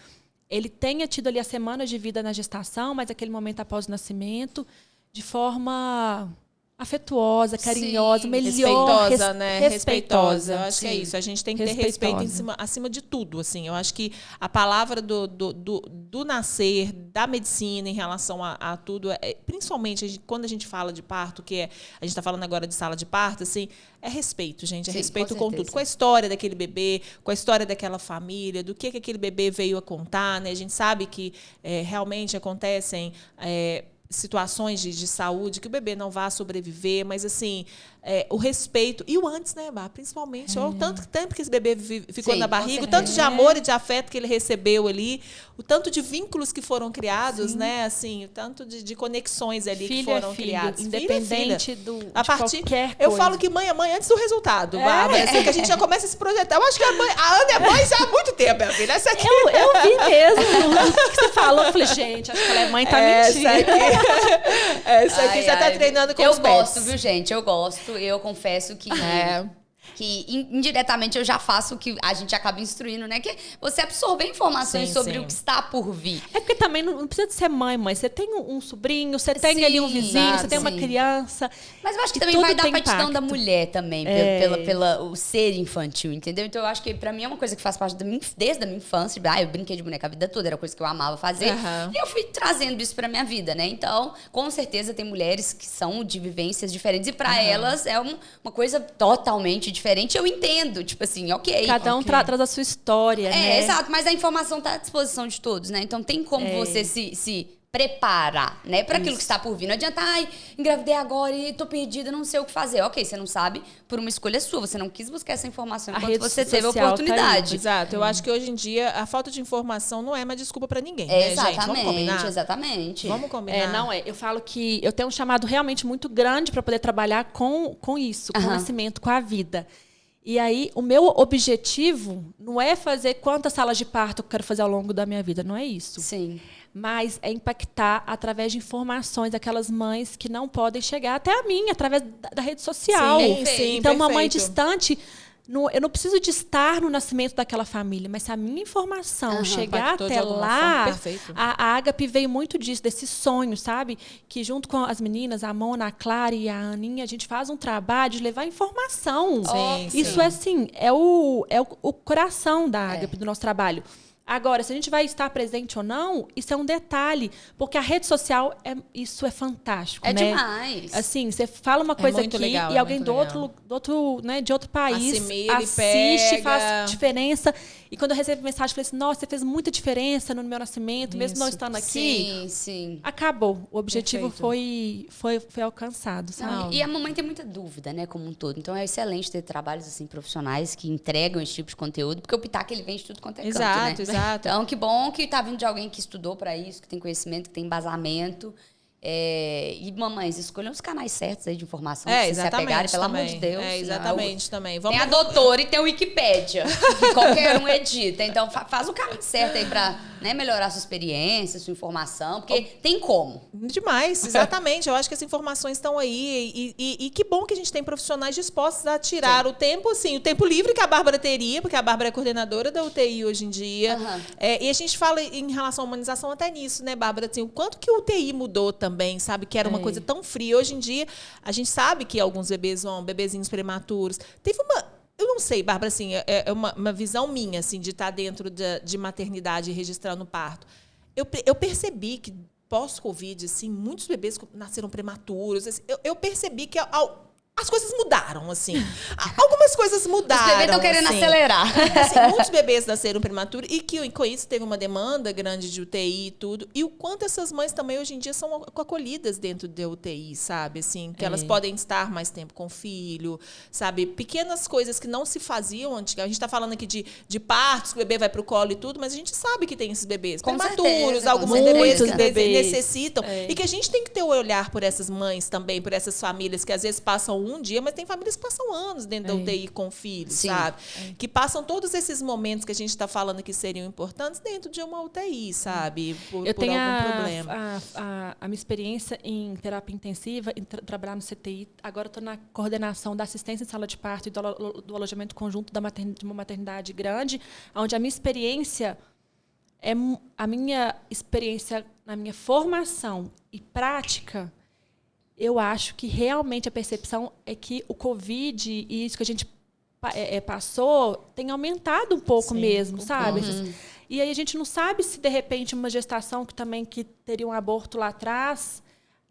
C: ele tenha tido ali as semanas de vida na gestação, mas aquele momento após o nascimento, de forma afetuosa, carinhosa, melhor,
B: respeitosa, né? Respeitosa. Eu acho que é isso. A gente tem que ter respeito acima de tudo, assim. Eu acho que a palavra do nascer, da medicina em relação a tudo, principalmente quando a gente fala de parto, a gente está falando agora de sala de parto, assim, é respeito, gente. É respeito com tudo. Com a história daquele bebê, com a história daquela família, do que aquele bebê veio a contar, né? A gente sabe que realmente acontecem situações de saúde, que o bebê não vai sobreviver, mas assim, o respeito. E o antes, né, Bá? Principalmente. O tanto tempo que esse bebê ficou
A: Sim,
B: na
A: com
B: barriga, o
A: certeza.
B: tanto de amor e de afeto que ele recebeu ali, o tanto de vínculos que foram criados, né? Assim, o tanto de conexões ali que foram criadas.
C: Independente de qualquer
B: Eu
C: coisa.
B: falo que mãe é mãe antes do resultado, Bárbara. Assim, que a gente já começa a se projetar. Eu acho que a Ana é mãe já há muito tempo, minha filha. Essa aqui.
C: Eu vi mesmo o que você falou. Eu falei, gente, acho que ela é mãe, tá mentindo.
B: Essa aqui já tá treinando com os pets.
A: Eu gosto, viu, gente? Eu gosto. Eu confesso que indiretamente eu já faço o que a gente acaba instruindo, né? Que é você absorver informações sobre o que está por vir.
C: É porque também não precisa de ser mãe. Você tem um sobrinho, você tem ali um vizinho, você tem uma criança.
A: Mas eu acho que também vai da aptidão da mulher também, pelo ser infantil, entendeu? Então eu acho que pra mim é uma coisa que faz parte desde a minha infância. Eu brinquei de boneca a vida toda, era coisa que eu amava fazer. E eu fui trazendo isso pra minha vida, né? Então, com certeza tem mulheres que são de vivências diferentes e pra elas é uma coisa totalmente diferente. Eu entendo, tipo assim, ok.
C: Cada um traz a sua história, né?
A: Exato, mas a informação tá à disposição de todos, né? Então tem como você se preparar, né? Para aquilo que está por vir. Não adianta, engravidei agora e tô perdida, não sei o que fazer. Ok, você não sabe por uma escolha sua. Você não quis buscar essa informação enquanto você teve a oportunidade.
B: Exato. Eu acho que hoje em dia a falta de informação não é uma desculpa para ninguém, né, gente? Vamos combinar?
A: Exatamente.
B: Vamos combinar.
C: Não é. Eu falo que eu tenho um chamado realmente muito grande para poder trabalhar com isso, com o nascimento, com a vida. E aí, o meu objetivo não é fazer quantas salas de parto eu quero fazer ao longo da minha vida. Não é isso.
A: Sim.
C: Mas é impactar através de informações daquelas mães que não podem chegar até a mim, através da rede social.
B: Sim,
C: então, uma mãe
B: perfeito.
C: distante... eu não preciso de estar no nascimento daquela família, mas se a minha informação chegar até lá, a Ágape veio muito disso, desse sonho, sabe? Que junto com as meninas, a Mona, a Clara e a Aninha, a gente faz um trabalho de levar informação. Isso é o coração da Ágape, do nosso trabalho. Agora, se a gente vai estar presente ou não, isso é um detalhe, porque a rede social, isso é fantástico, né?
A: Demais.
C: Assim, você fala uma coisa aqui
B: legal,
C: e alguém de outro país
B: assimila,
C: assiste, faz diferença. E quando eu recebo mensagem, eu falei assim, nossa, você fez muita diferença no meu nascimento, mesmo não estando aqui.
A: Sim.
C: Acabou. O objetivo foi alcançado, sabe?
A: E a mamãe tem muita dúvida, né, como um todo. Então é excelente ter trabalhos assim profissionais que entregam esse tipo de conteúdo, porque o Pitaco ele vende tudo quanto é canto, né?
B: Exato.
A: Então, que bom que tá vindo de alguém que estudou para isso, que tem conhecimento, que tem embasamento. E mamães, escolham os canais certos aí de informação que vocês se apegarem, pelo amor de Deus.
B: Exatamente, também.
A: Tem a doutora e tem o Wikipédia, que qualquer um edita. Então, faz o caminho certo aí pra melhorar sua experiência, sua informação, porque tem como.
B: Demais, exatamente. Eu acho que as informações estão aí e que bom que a gente tem profissionais dispostos a tirar o tempo, assim, o tempo livre que a Bárbara teria, porque a Bárbara é coordenadora da UTI hoje em dia. E a gente fala em relação à humanização até nisso, né, Bárbara? Assim, o quanto que o UTI mudou também, sabe? Que era uma coisa tão fria. Hoje em dia, a gente sabe que alguns bebezinhos prematuros. Teve uma... Eu não sei, Bárbara, assim, é uma visão minha, assim, de estar dentro de maternidade e registrando parto. Eu percebi que, pós-Covid, assim, muitos bebês nasceram prematuros. Assim, eu percebi que as coisas mudaram, assim. Algumas coisas mudaram.
A: Os bebês estão querendo acelerar.
B: Assim, muitos bebês nasceram prematuros e que com isso teve uma demanda grande de UTI e tudo. E o quanto essas mães também hoje em dia são acolhidas dentro da UTI, sabe? Assim, que elas podem estar mais tempo com o filho, sabe? Pequenas coisas que não se faziam antigamente. A gente está falando aqui de partos, que o bebê vai para o colo e tudo, mas a gente sabe que tem esses bebês prematuros, alguns bebês que necessitam. E que a gente tem que ter o olhar por essas mães também, por essas famílias que às vezes passam um dia, mas tem famílias que passam anos dentro da UTI com filhos, sabe? Que passam todos esses momentos que a gente está falando que seriam importantes dentro de uma UTI, sabe? Por algum problema.
C: A minha experiência em terapia intensiva, em trabalhar no CTI, agora estou na coordenação da assistência em sala de parto e do alojamento conjunto de uma maternidade grande, onde a minha experiência na minha formação e prática. Eu acho que realmente a percepção é que o Covid e isso que a gente passou tem aumentado um pouco mesmo, sabe? E aí a gente não sabe se, de repente, uma gestação que teria um aborto lá atrás,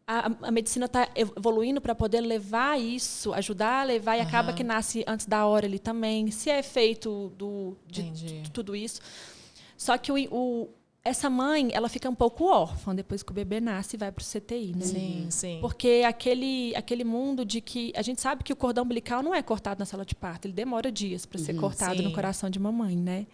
C: a medicina está evoluindo para poder levar isso, ajudar a levar, e acaba que nasce antes da hora ali também. Se é feito de tudo isso. Só que essa mãe, ela fica um pouco órfã depois que o bebê nasce e vai para o CTI, né?
B: Sim.
C: Porque aquele mundo de que a gente sabe que o cordão umbilical não é cortado na sala de parto, ele demora dias para ser cortado no coração de mamãe, né?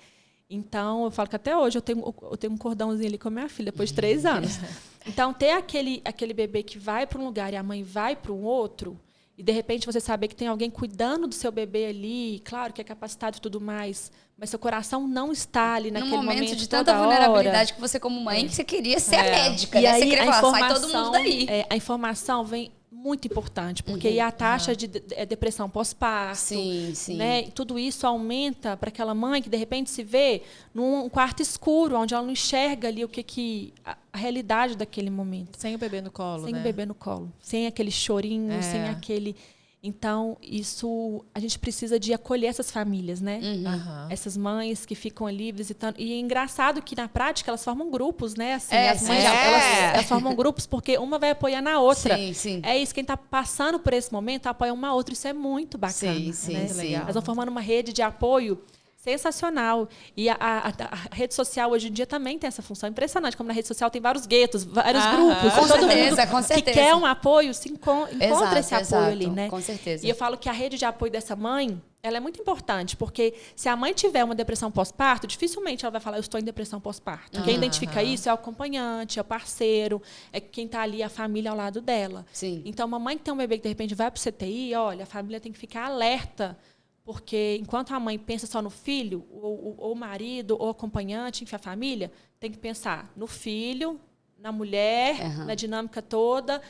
C: Então, eu falo que até hoje eu tenho um cordãozinho ali com a minha filha, depois de 3 anos. Então, ter aquele bebê que vai para um lugar e a mãe vai para um outro, e de repente você saber que tem alguém cuidando do seu bebê ali, claro que é capacitado e tudo mais, mas seu coração não está ali naquele momento
A: de tanta vulnerabilidade que você, como mãe, que você queria ser a médica,
C: e
A: né?
C: aí,
A: Você queria falar, sai todo mundo daí.
C: A informação vem muito importante, porque aí a taxa de depressão pós-parto,
A: sim.
C: né? E tudo isso aumenta para aquela mãe que de repente se vê num quarto escuro, onde ela não enxerga ali a realidade daquele momento.
B: Sem o bebê no colo,
C: Sem o bebê no colo. Sem aquele chorinho, sem aquele... Então, a gente precisa de acolher essas famílias, né? Essas mães que ficam ali visitando. E é engraçado que, na prática, elas formam grupos, né? Assim, as mães, elas formam grupos porque uma vai apoiar na outra.
A: Sim.
C: É isso, quem está passando por esse momento apoia uma outra. Isso é muito bacana.
A: Sim,
C: né?
A: legal.
C: Elas vão formando uma rede de apoio sensacional. E a rede social hoje em dia também tem essa função. Impressionante, como na rede social tem vários guetos, vários grupos.
A: Com
C: todo
A: certeza,
C: mundo que quer um apoio, se encontra esse apoio ali, né?
A: Com certeza.
C: E eu falo que a rede de apoio dessa mãe, ela é muito importante, porque se a mãe tiver uma depressão pós-parto, dificilmente ela vai falar, eu estou em depressão pós-parto. Quem identifica isso é o acompanhante, é o parceiro, é quem está ali, a família ao lado dela.
A: Sim.
C: Então, uma mãe que tem um bebê que, de repente, vai para o CTI, olha, a família tem que ficar alerta, porque enquanto a mãe pensa só no filho, ou o marido, ou o acompanhante, enfim, a família, tem que pensar no filho, na mulher, na dinâmica toda.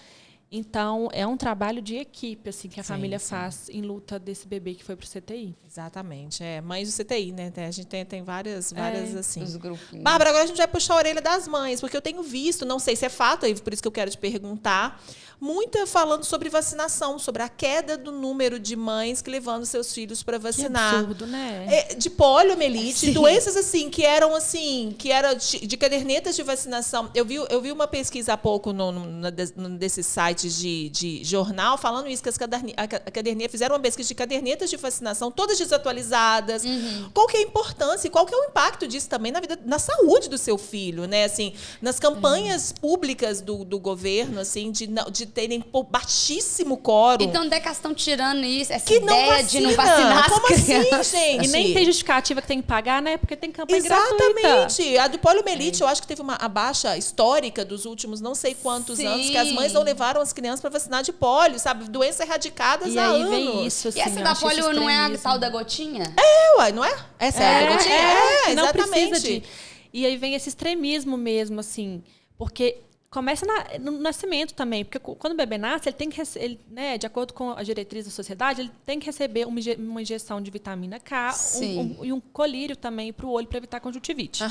C: Então, é um trabalho de equipe assim, que a família faz em luta desse bebê que foi para o CTI.
B: Exatamente. Mães do CTI, né? A gente tem várias assim.
A: Os grupos.
B: Bárbara, agora a gente vai puxar a orelha das mães, porque eu tenho visto, não sei se é fato, por isso que eu quero te perguntar, muita falando sobre vacinação, sobre a queda do número de mães que levando seus filhos para vacinar.
C: Que absurdo, né?
B: De poliomielite, doenças assim que eram de cadernetas de vacinação. Eu vi uma pesquisa há pouco num desses sites de jornal falando isso, que a caderneta fizeram uma pesquisa de cadernetas de vacinação todas desatualizadas. Qual que é a importância e qual que é o impacto disso também na saúde do seu filho, né? Assim, nas campanhas públicas do governo, assim, de terem baixíssimo quórum.
A: Então, onde é que elas estão tirando isso? Essa
B: que
A: ideia de não vacinar
B: Como
A: as crianças?
B: assim, gente?
C: E nem tem justificativa que tem que pagar, né? Porque tem campanha gratuita.
B: Exatamente. A do poliomielite, eu acho que teve a baixa histórica dos últimos não sei quantos anos, que as mães não levaram as crianças para vacinar de polio, sabe? Doenças erradicadas há anos.
C: Vem isso, assim,
A: E essa da polio não é a tal da gotinha?
B: Ué, não é? Essa é a gotinha?
C: Não
B: exatamente.
C: precisa de... E aí vem esse extremismo mesmo, assim, porque começa no nascimento também, porque quando o bebê nasce, ele tem que né, de acordo com a diretriz da sociedade, ele tem que receber uma injeção de vitamina K e um colírio também para o olho para evitar conjuntivite.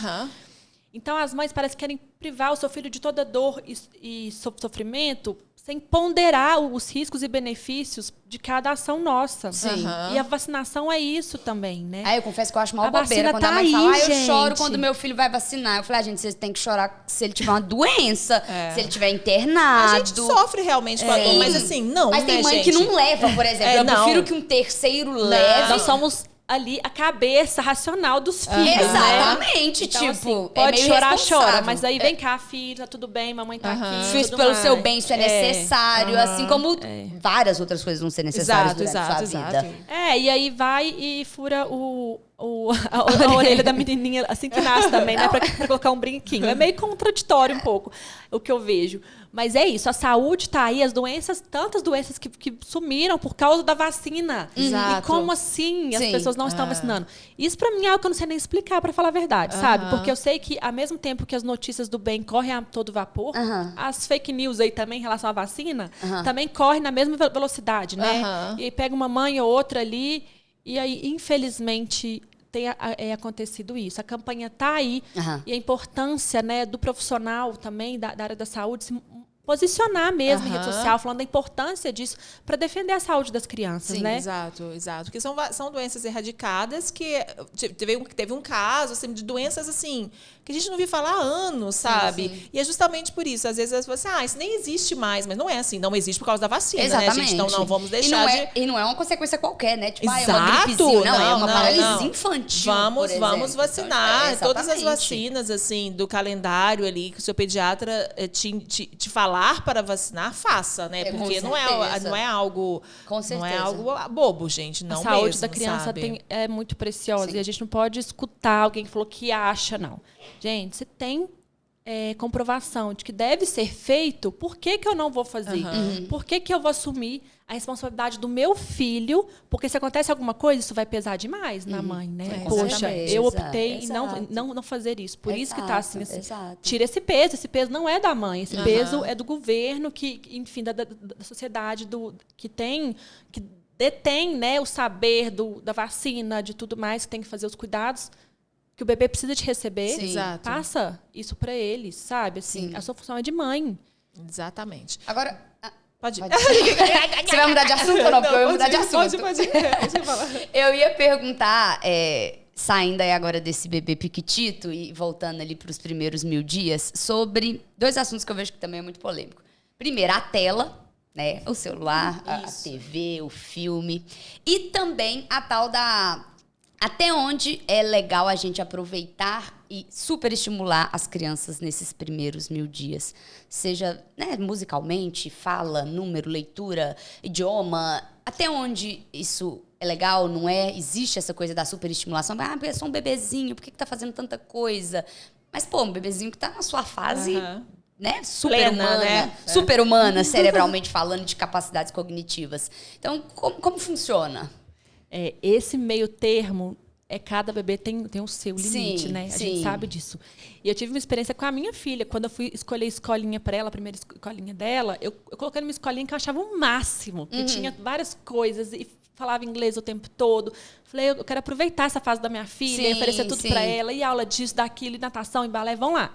C: Então, as mães parecem que querem privar o seu filho de toda dor e sofrimento sem ponderar os riscos e benefícios de cada ação nossa. E a vacinação é isso também, né?
A: Aí eu confesso que eu acho mal
C: A
A: bobeira
C: vacina
A: quando
C: tá
A: a mãe
C: aí,
A: fala, eu
C: gente.
A: choro quando meu filho vai vacinar. Eu falei, gente, vocês têm que chorar se ele tiver uma doença, se ele tiver internado.
B: A gente sofre realmente com a dor, mas assim, não,
A: Mas tem
B: né,
A: mãe
B: gente?
A: que não leva, por exemplo. Eu prefiro que um terceiro leve.
C: Nós somos ali a cabeça racional dos filhos, né?
A: Exatamente,
C: Então,
A: tipo,
C: assim,
A: é
C: pode
A: meio
C: chorar,
A: responsável.
C: chora, mas aí vem cá, filho, tá tudo bem, mamãe tá aqui.
A: Fiz
C: tudo
A: pelo
C: mais.
A: seu bem, isso é necessário, assim como várias outras coisas vão ser necessárias durante a sua vida.
C: E aí vai e fura a orelha da menininha assim que nasce também, né? Pra colocar um brinquinho. É meio contraditório um pouco o que eu vejo. Mas é isso, a saúde tá aí, as doenças, tantas doenças que sumiram por causa da vacina.
B: Exato.
C: E como assim as pessoas não estão vacinando? Isso pra mim é algo que eu não sei nem explicar, pra falar a verdade, sabe? Porque eu sei que, ao mesmo tempo que as notícias do bem correm a todo vapor, as fake news aí também em relação à vacina, também correm na mesma velocidade, né? E aí pega uma mãe ou outra ali, e aí, infelizmente, tem acontecido isso. A campanha está aí e a importância, né, do profissional também, da área da saúde, se posicionar mesmo em rede social, falando da importância disso para defender a saúde das crianças, né?
B: Exato. Porque são doenças erradicadas que teve um caso assim, de doenças assim que a gente não viu falar há anos, sabe?
A: Sim.
B: E é justamente por isso. Às vezes as pessoas falam assim, isso nem existe mais, mas não é assim, não existe por causa da vacina,
A: Exatamente.
B: né, gente? Então não vamos deixar
A: E não é uma consequência qualquer, né? Tipo,
B: Exato.
A: é uma gripezinha. Não, é uma paralisia
B: não.
A: infantil,
B: Vamos vacinar.
A: Então,
B: todas as vacinas, assim, do calendário ali, que o seu pediatra te falar para vacinar, faça, né? Porque não é algo...
A: Com certeza.
B: Não é algo bobo, gente. Não
C: a saúde
B: mesmo,
C: da criança
B: sabe?
C: é muito preciosa.
A: Sim.
C: E a gente não pode escutar alguém que falou que acha, não. Gente, se tem comprovação de que deve ser feito, por que eu não vou fazer? Por que eu vou assumir a responsabilidade do meu filho? Porque se acontece alguma coisa, isso vai pesar demais na mãe, né? Poxa, eu optei em não fazer isso. Por isso que está assim. Tira esse peso. Esse peso não é da mãe. Esse peso é do governo, enfim, da sociedade que detém, né, o saber da vacina, de tudo mais, que tem que fazer os cuidados que o bebê precisa de receber.
A: Sim.
B: Exato.
C: Passa isso para eles, sabe? Assim, a sua função é de mãe.
B: Exatamente.
A: Agora...
B: Pode.
A: Você vai mudar de assunto ou não? Porque eu ia mudar de assunto.
B: Pode. Deixa eu falar.
A: Eu ia perguntar, saindo aí agora desse bebê piquitito e voltando ali para os primeiros 1000 dias, sobre 2 assuntos que eu vejo que também é muito polêmico. Primeiro, a tela, né? O celular, a TV, o filme. E também a tal da... Até onde é legal a gente aproveitar e superestimular as crianças nesses primeiros 1000 dias? Seja, né, musicalmente, fala, número, leitura, idioma. Até onde isso é legal, não é? Existe essa coisa da superestimulação? É só um bebezinho, por que tá fazendo tanta coisa? Mas, pô, um bebezinho que tá na sua fase... Né? Super-humana,
B: né?
A: Super-humana, cerebralmente falando, de capacidades cognitivas. Então, como funciona?
C: Esse meio termo, cada bebê tem o seu limite, né? A
A: sim.
C: gente sabe disso. E eu tive uma experiência com a minha filha. Quando eu fui escolher escolinha para ela, a primeira escolinha dela, eu coloquei numa escolinha que eu achava o máximo, que tinha várias coisas e falava inglês o tempo todo. Falei, eu quero aproveitar essa fase da minha filha e oferecer tudo para ela, e aula disso, daquilo, e natação, e balé, vão lá.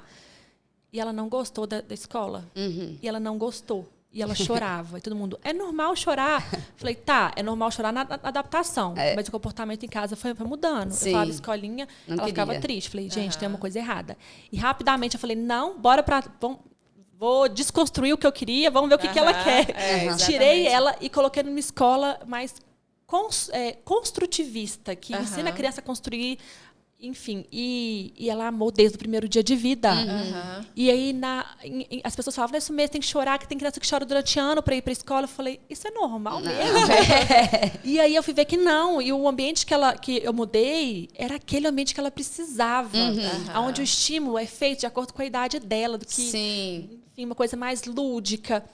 C: E ela não gostou da escola. E ela não gostou. E ela chorava. E todo mundo, é normal chorar? Falei, tá, é normal chorar na adaptação. Mas o comportamento em casa foi mudando.
A: Sim.
C: Eu falava escolinha,
A: não
C: ela
A: queria.
C: ficava triste. Falei, gente, tem uma coisa errada. E rapidamente eu falei, não, bora pra... Vou desconstruir o que eu queria, vamos ver o que ela quer. Tirei ela e coloquei numa escola mais construtivista, que ensina a criança a construir... Enfim, e ela amou desde o primeiro dia de vida. E aí as pessoas falavam, isso mesmo, tem que chorar, que tem criança que chora durante ano para ir para a escola. Eu falei, isso é normal mesmo? E aí eu fui ver que não. E o ambiente que eu mudei era aquele ambiente que ela precisava. Onde o estímulo é feito de acordo com a idade dela, do que, enfim, uma coisa mais lúdica.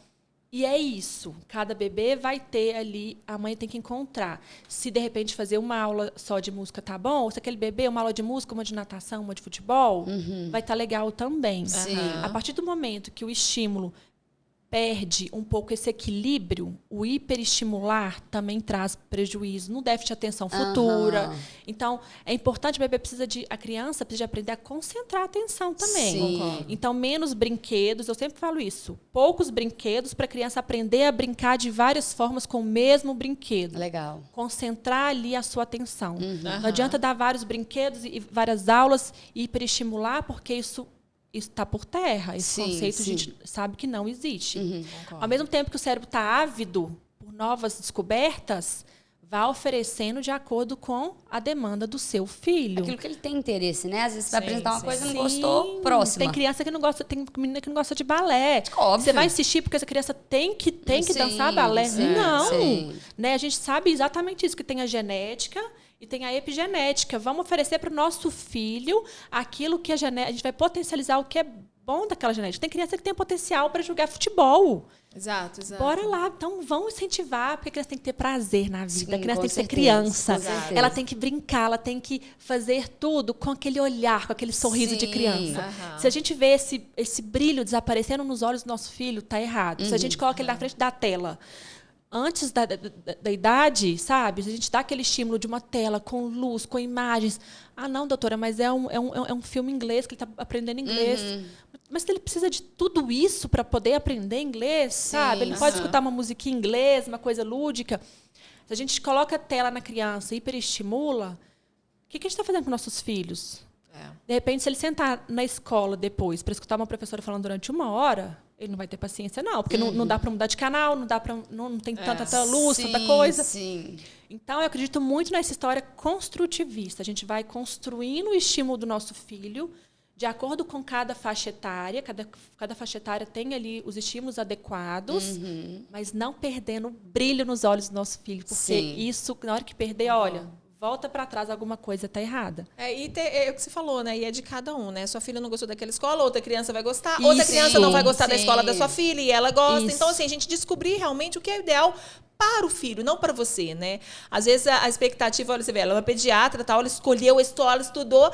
C: E é isso. Cada bebê vai ter ali, a mãe tem que encontrar. Se, de repente, fazer uma aula só de música tá bom, ou se aquele bebê, uma aula de música, uma de natação, uma de futebol, vai estar legal também. A partir do momento que o estímulo perde um pouco esse equilíbrio, o hiperestimular também traz prejuízo no déficit de atenção futura. Então, é importante, a criança precisa aprender a concentrar a atenção também. Então, menos brinquedos, eu sempre falo isso, poucos brinquedos para a criança aprender a brincar de várias formas com o mesmo brinquedo.
A: Legal.
C: Concentrar ali a sua atenção. Não adianta dar vários brinquedos e várias aulas e hiperestimular, porque isso está por terra. Esse conceito a gente sabe que não existe. Ao mesmo tempo que o cérebro está ávido por novas descobertas, vá oferecendo de acordo com a demanda do seu filho.
A: Aquilo que ele tem interesse, né? Às vezes você vai apresentar uma coisa e não gostou, próxima.
C: Tem criança que não gosta, tem menina que não gosta de balé.
A: Óbvio.
C: Você vai insistir porque essa criança tem que dançar balé? Não. Né? A gente sabe exatamente isso, que tem a genética e tem a epigenética. Vamos oferecer para o nosso filho aquilo que a gente vai potencializar o que é bom daquela genética. Tem criança que tem potencial para jogar futebol.
B: Exato.
C: Bora lá. Então, vamos incentivar, porque a criança tem que ter prazer na vida.
A: Sim,
C: a criança tem que ser
A: certeza,
C: criança. Ela tem que brincar, ela tem que fazer tudo com aquele olhar, com aquele sorriso de criança. Se a gente vê esse brilho desaparecendo nos olhos do nosso filho, tá errado. Se a gente coloca ele na frente da tela, antes da idade, sabe? A gente dá aquele estímulo de uma tela com luz, com imagens. Ah, não, doutora, mas é um filme inglês que ele está aprendendo inglês. Mas ele precisa de tudo isso para poder aprender inglês, sabe? Ele não pode escutar uma musiquinha em inglês, uma coisa lúdica. Se a gente coloca a tela na criança e hiperestimula, o que a gente está fazendo com nossos filhos? De repente, se ele sentar na escola depois para escutar uma professora falando durante 1 hora, ele não vai ter paciência, não. Porque não dá para mudar de canal, não tem tanta luz, tanta coisa.
A: Sim.
C: Então, eu acredito muito nessa história construtivista. A gente vai construindo o estímulo do nosso filho de acordo com cada faixa etária. Cada faixa etária tem ali os estímulos adequados, mas não perdendo o brilho nos olhos do nosso filho. Porque isso, na hora que perder, olha, volta para trás, alguma coisa está errada.
B: É o que você falou, né? E é de cada um, né? Sua filha não gostou daquela escola, outra criança vai gostar, outra criança não vai gostar da escola da sua filha e ela gosta. Então, assim, a gente descobrir realmente o que é ideal para o filho, não para você, né? Às vezes a expectativa, olha, você vê, ela é uma pediatra, tal, ela escolheu a escola, estudou.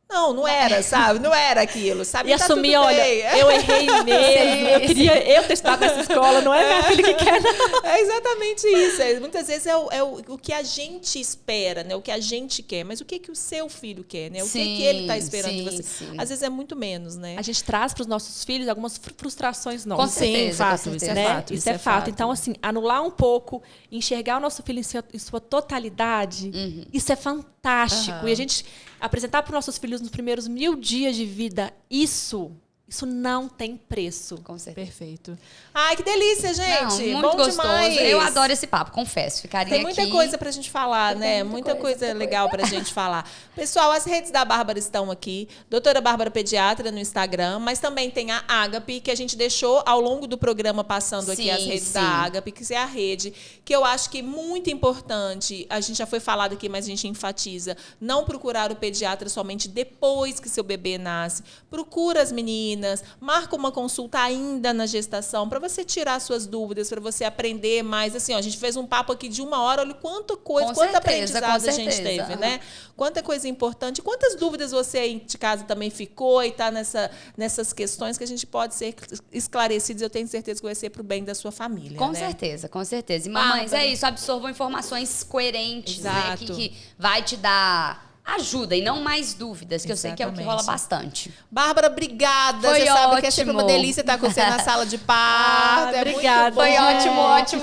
B: Não era, sabe? Não era aquilo, sabe?
C: E assumir, olha, eu errei mesmo, eu queria ter estudado nessa escola, não é minha filha que quer, não.
B: É exatamente isso. Muitas vezes é o que a gente espera, né? O que a gente quer, mas o que o seu filho quer, né? O que ele está esperando de você. Às vezes é muito menos, né?
C: A gente traz para os nossos filhos algumas frustrações nossas.
A: Com certeza,
C: Isso é fato. Então, assim, anular um pouco, enxergar o nosso filho em sua totalidade, isso é fantástico. E a gente apresentar para os nossos filhos nos primeiros 1000 dias de vida, isso não tem preço.
A: Com certeza.
B: Perfeito. Ai, que delícia, gente.
A: Não, muito
B: bom
A: gostoso.
B: demais.
A: Eu adoro esse papo, confesso. Ficaria
B: Tem muita
A: aqui.
B: coisa pra gente falar, né? Muita coisa legal pra gente falar. Pessoal, as redes da Bárbara estão aqui. Doutora Bárbara Pediatra no Instagram, mas também tem a Ágape, que a gente deixou ao longo do programa passando aqui as redes da Ágape, que é a rede que eu acho que é muito importante. A gente já foi falado aqui, mas a gente enfatiza. Não procurar o pediatra somente depois que seu bebê nasce. Procura as meninas, marca uma consulta ainda na gestação para você tirar suas dúvidas, para você aprender mais. Assim, ó, a gente fez um papo aqui de 1 hora, olha quanta coisa, quanto aprendizado a gente teve, né? Quanta coisa importante, quantas dúvidas você aí de casa também ficou e está nessas questões que a gente pode ser esclarecidos. Eu tenho certeza que vai ser para o bem da sua família.
A: Com certeza, com certeza. E mamães, é isso, absorvam informações coerentes, né? Que vai te dar ajuda e não mais dúvidas, que eu sei que é o que rola bastante.
B: Bárbara, obrigada.
A: Foi
B: você
A: ótimo.
B: sabe que é sempre uma delícia estar com você na sala de parto.
C: Obrigada.
A: Foi ótimo.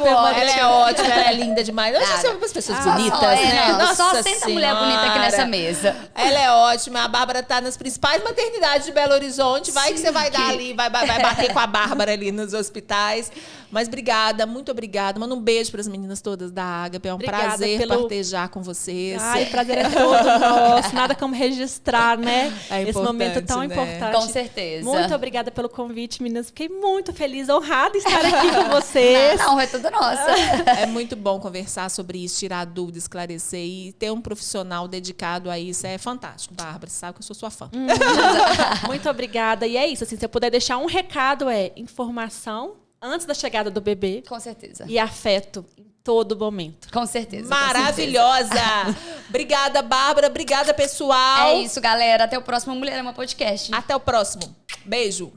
B: Ela é ótima, ela é linda demais. Eu já sei umas pessoas bonitas, né?
A: Não, só
B: Nossa
A: senta mulher bonita aqui nessa mesa.
B: Ela é ótima. A Bárbara está nas principais maternidades de Belo Horizonte. Vai que você vai dar ali, vai bater com a Bárbara ali nos hospitais. Mas obrigada, muito obrigada. Manda um beijo para as meninas todas da Ágape. É um prazer partejar com vocês.
C: Ai, o prazer é todo nosso. Nada como registrar, né? Esse momento tão importante.
A: Com certeza.
C: Muito obrigada pelo convite, meninas. Fiquei muito feliz, honrada em estar aqui com vocês.
A: Não, é tudo nossa.
B: É muito bom conversar sobre isso, tirar dúvida, esclarecer e ter um profissional dedicado a isso. É fantástico, Bárbara. Você sabe que eu sou sua fã.
C: Muito obrigada. E é isso, assim, se eu puder deixar um recado, é informação antes da chegada do bebê.
A: Com certeza.
C: E afeto em todo momento.
A: Com certeza.
B: Maravilhosa. Obrigada, Bárbara. Obrigada, pessoal.
A: É isso, galera. Até o próximo Mulherama Podcast.
B: Até o próximo. Beijo.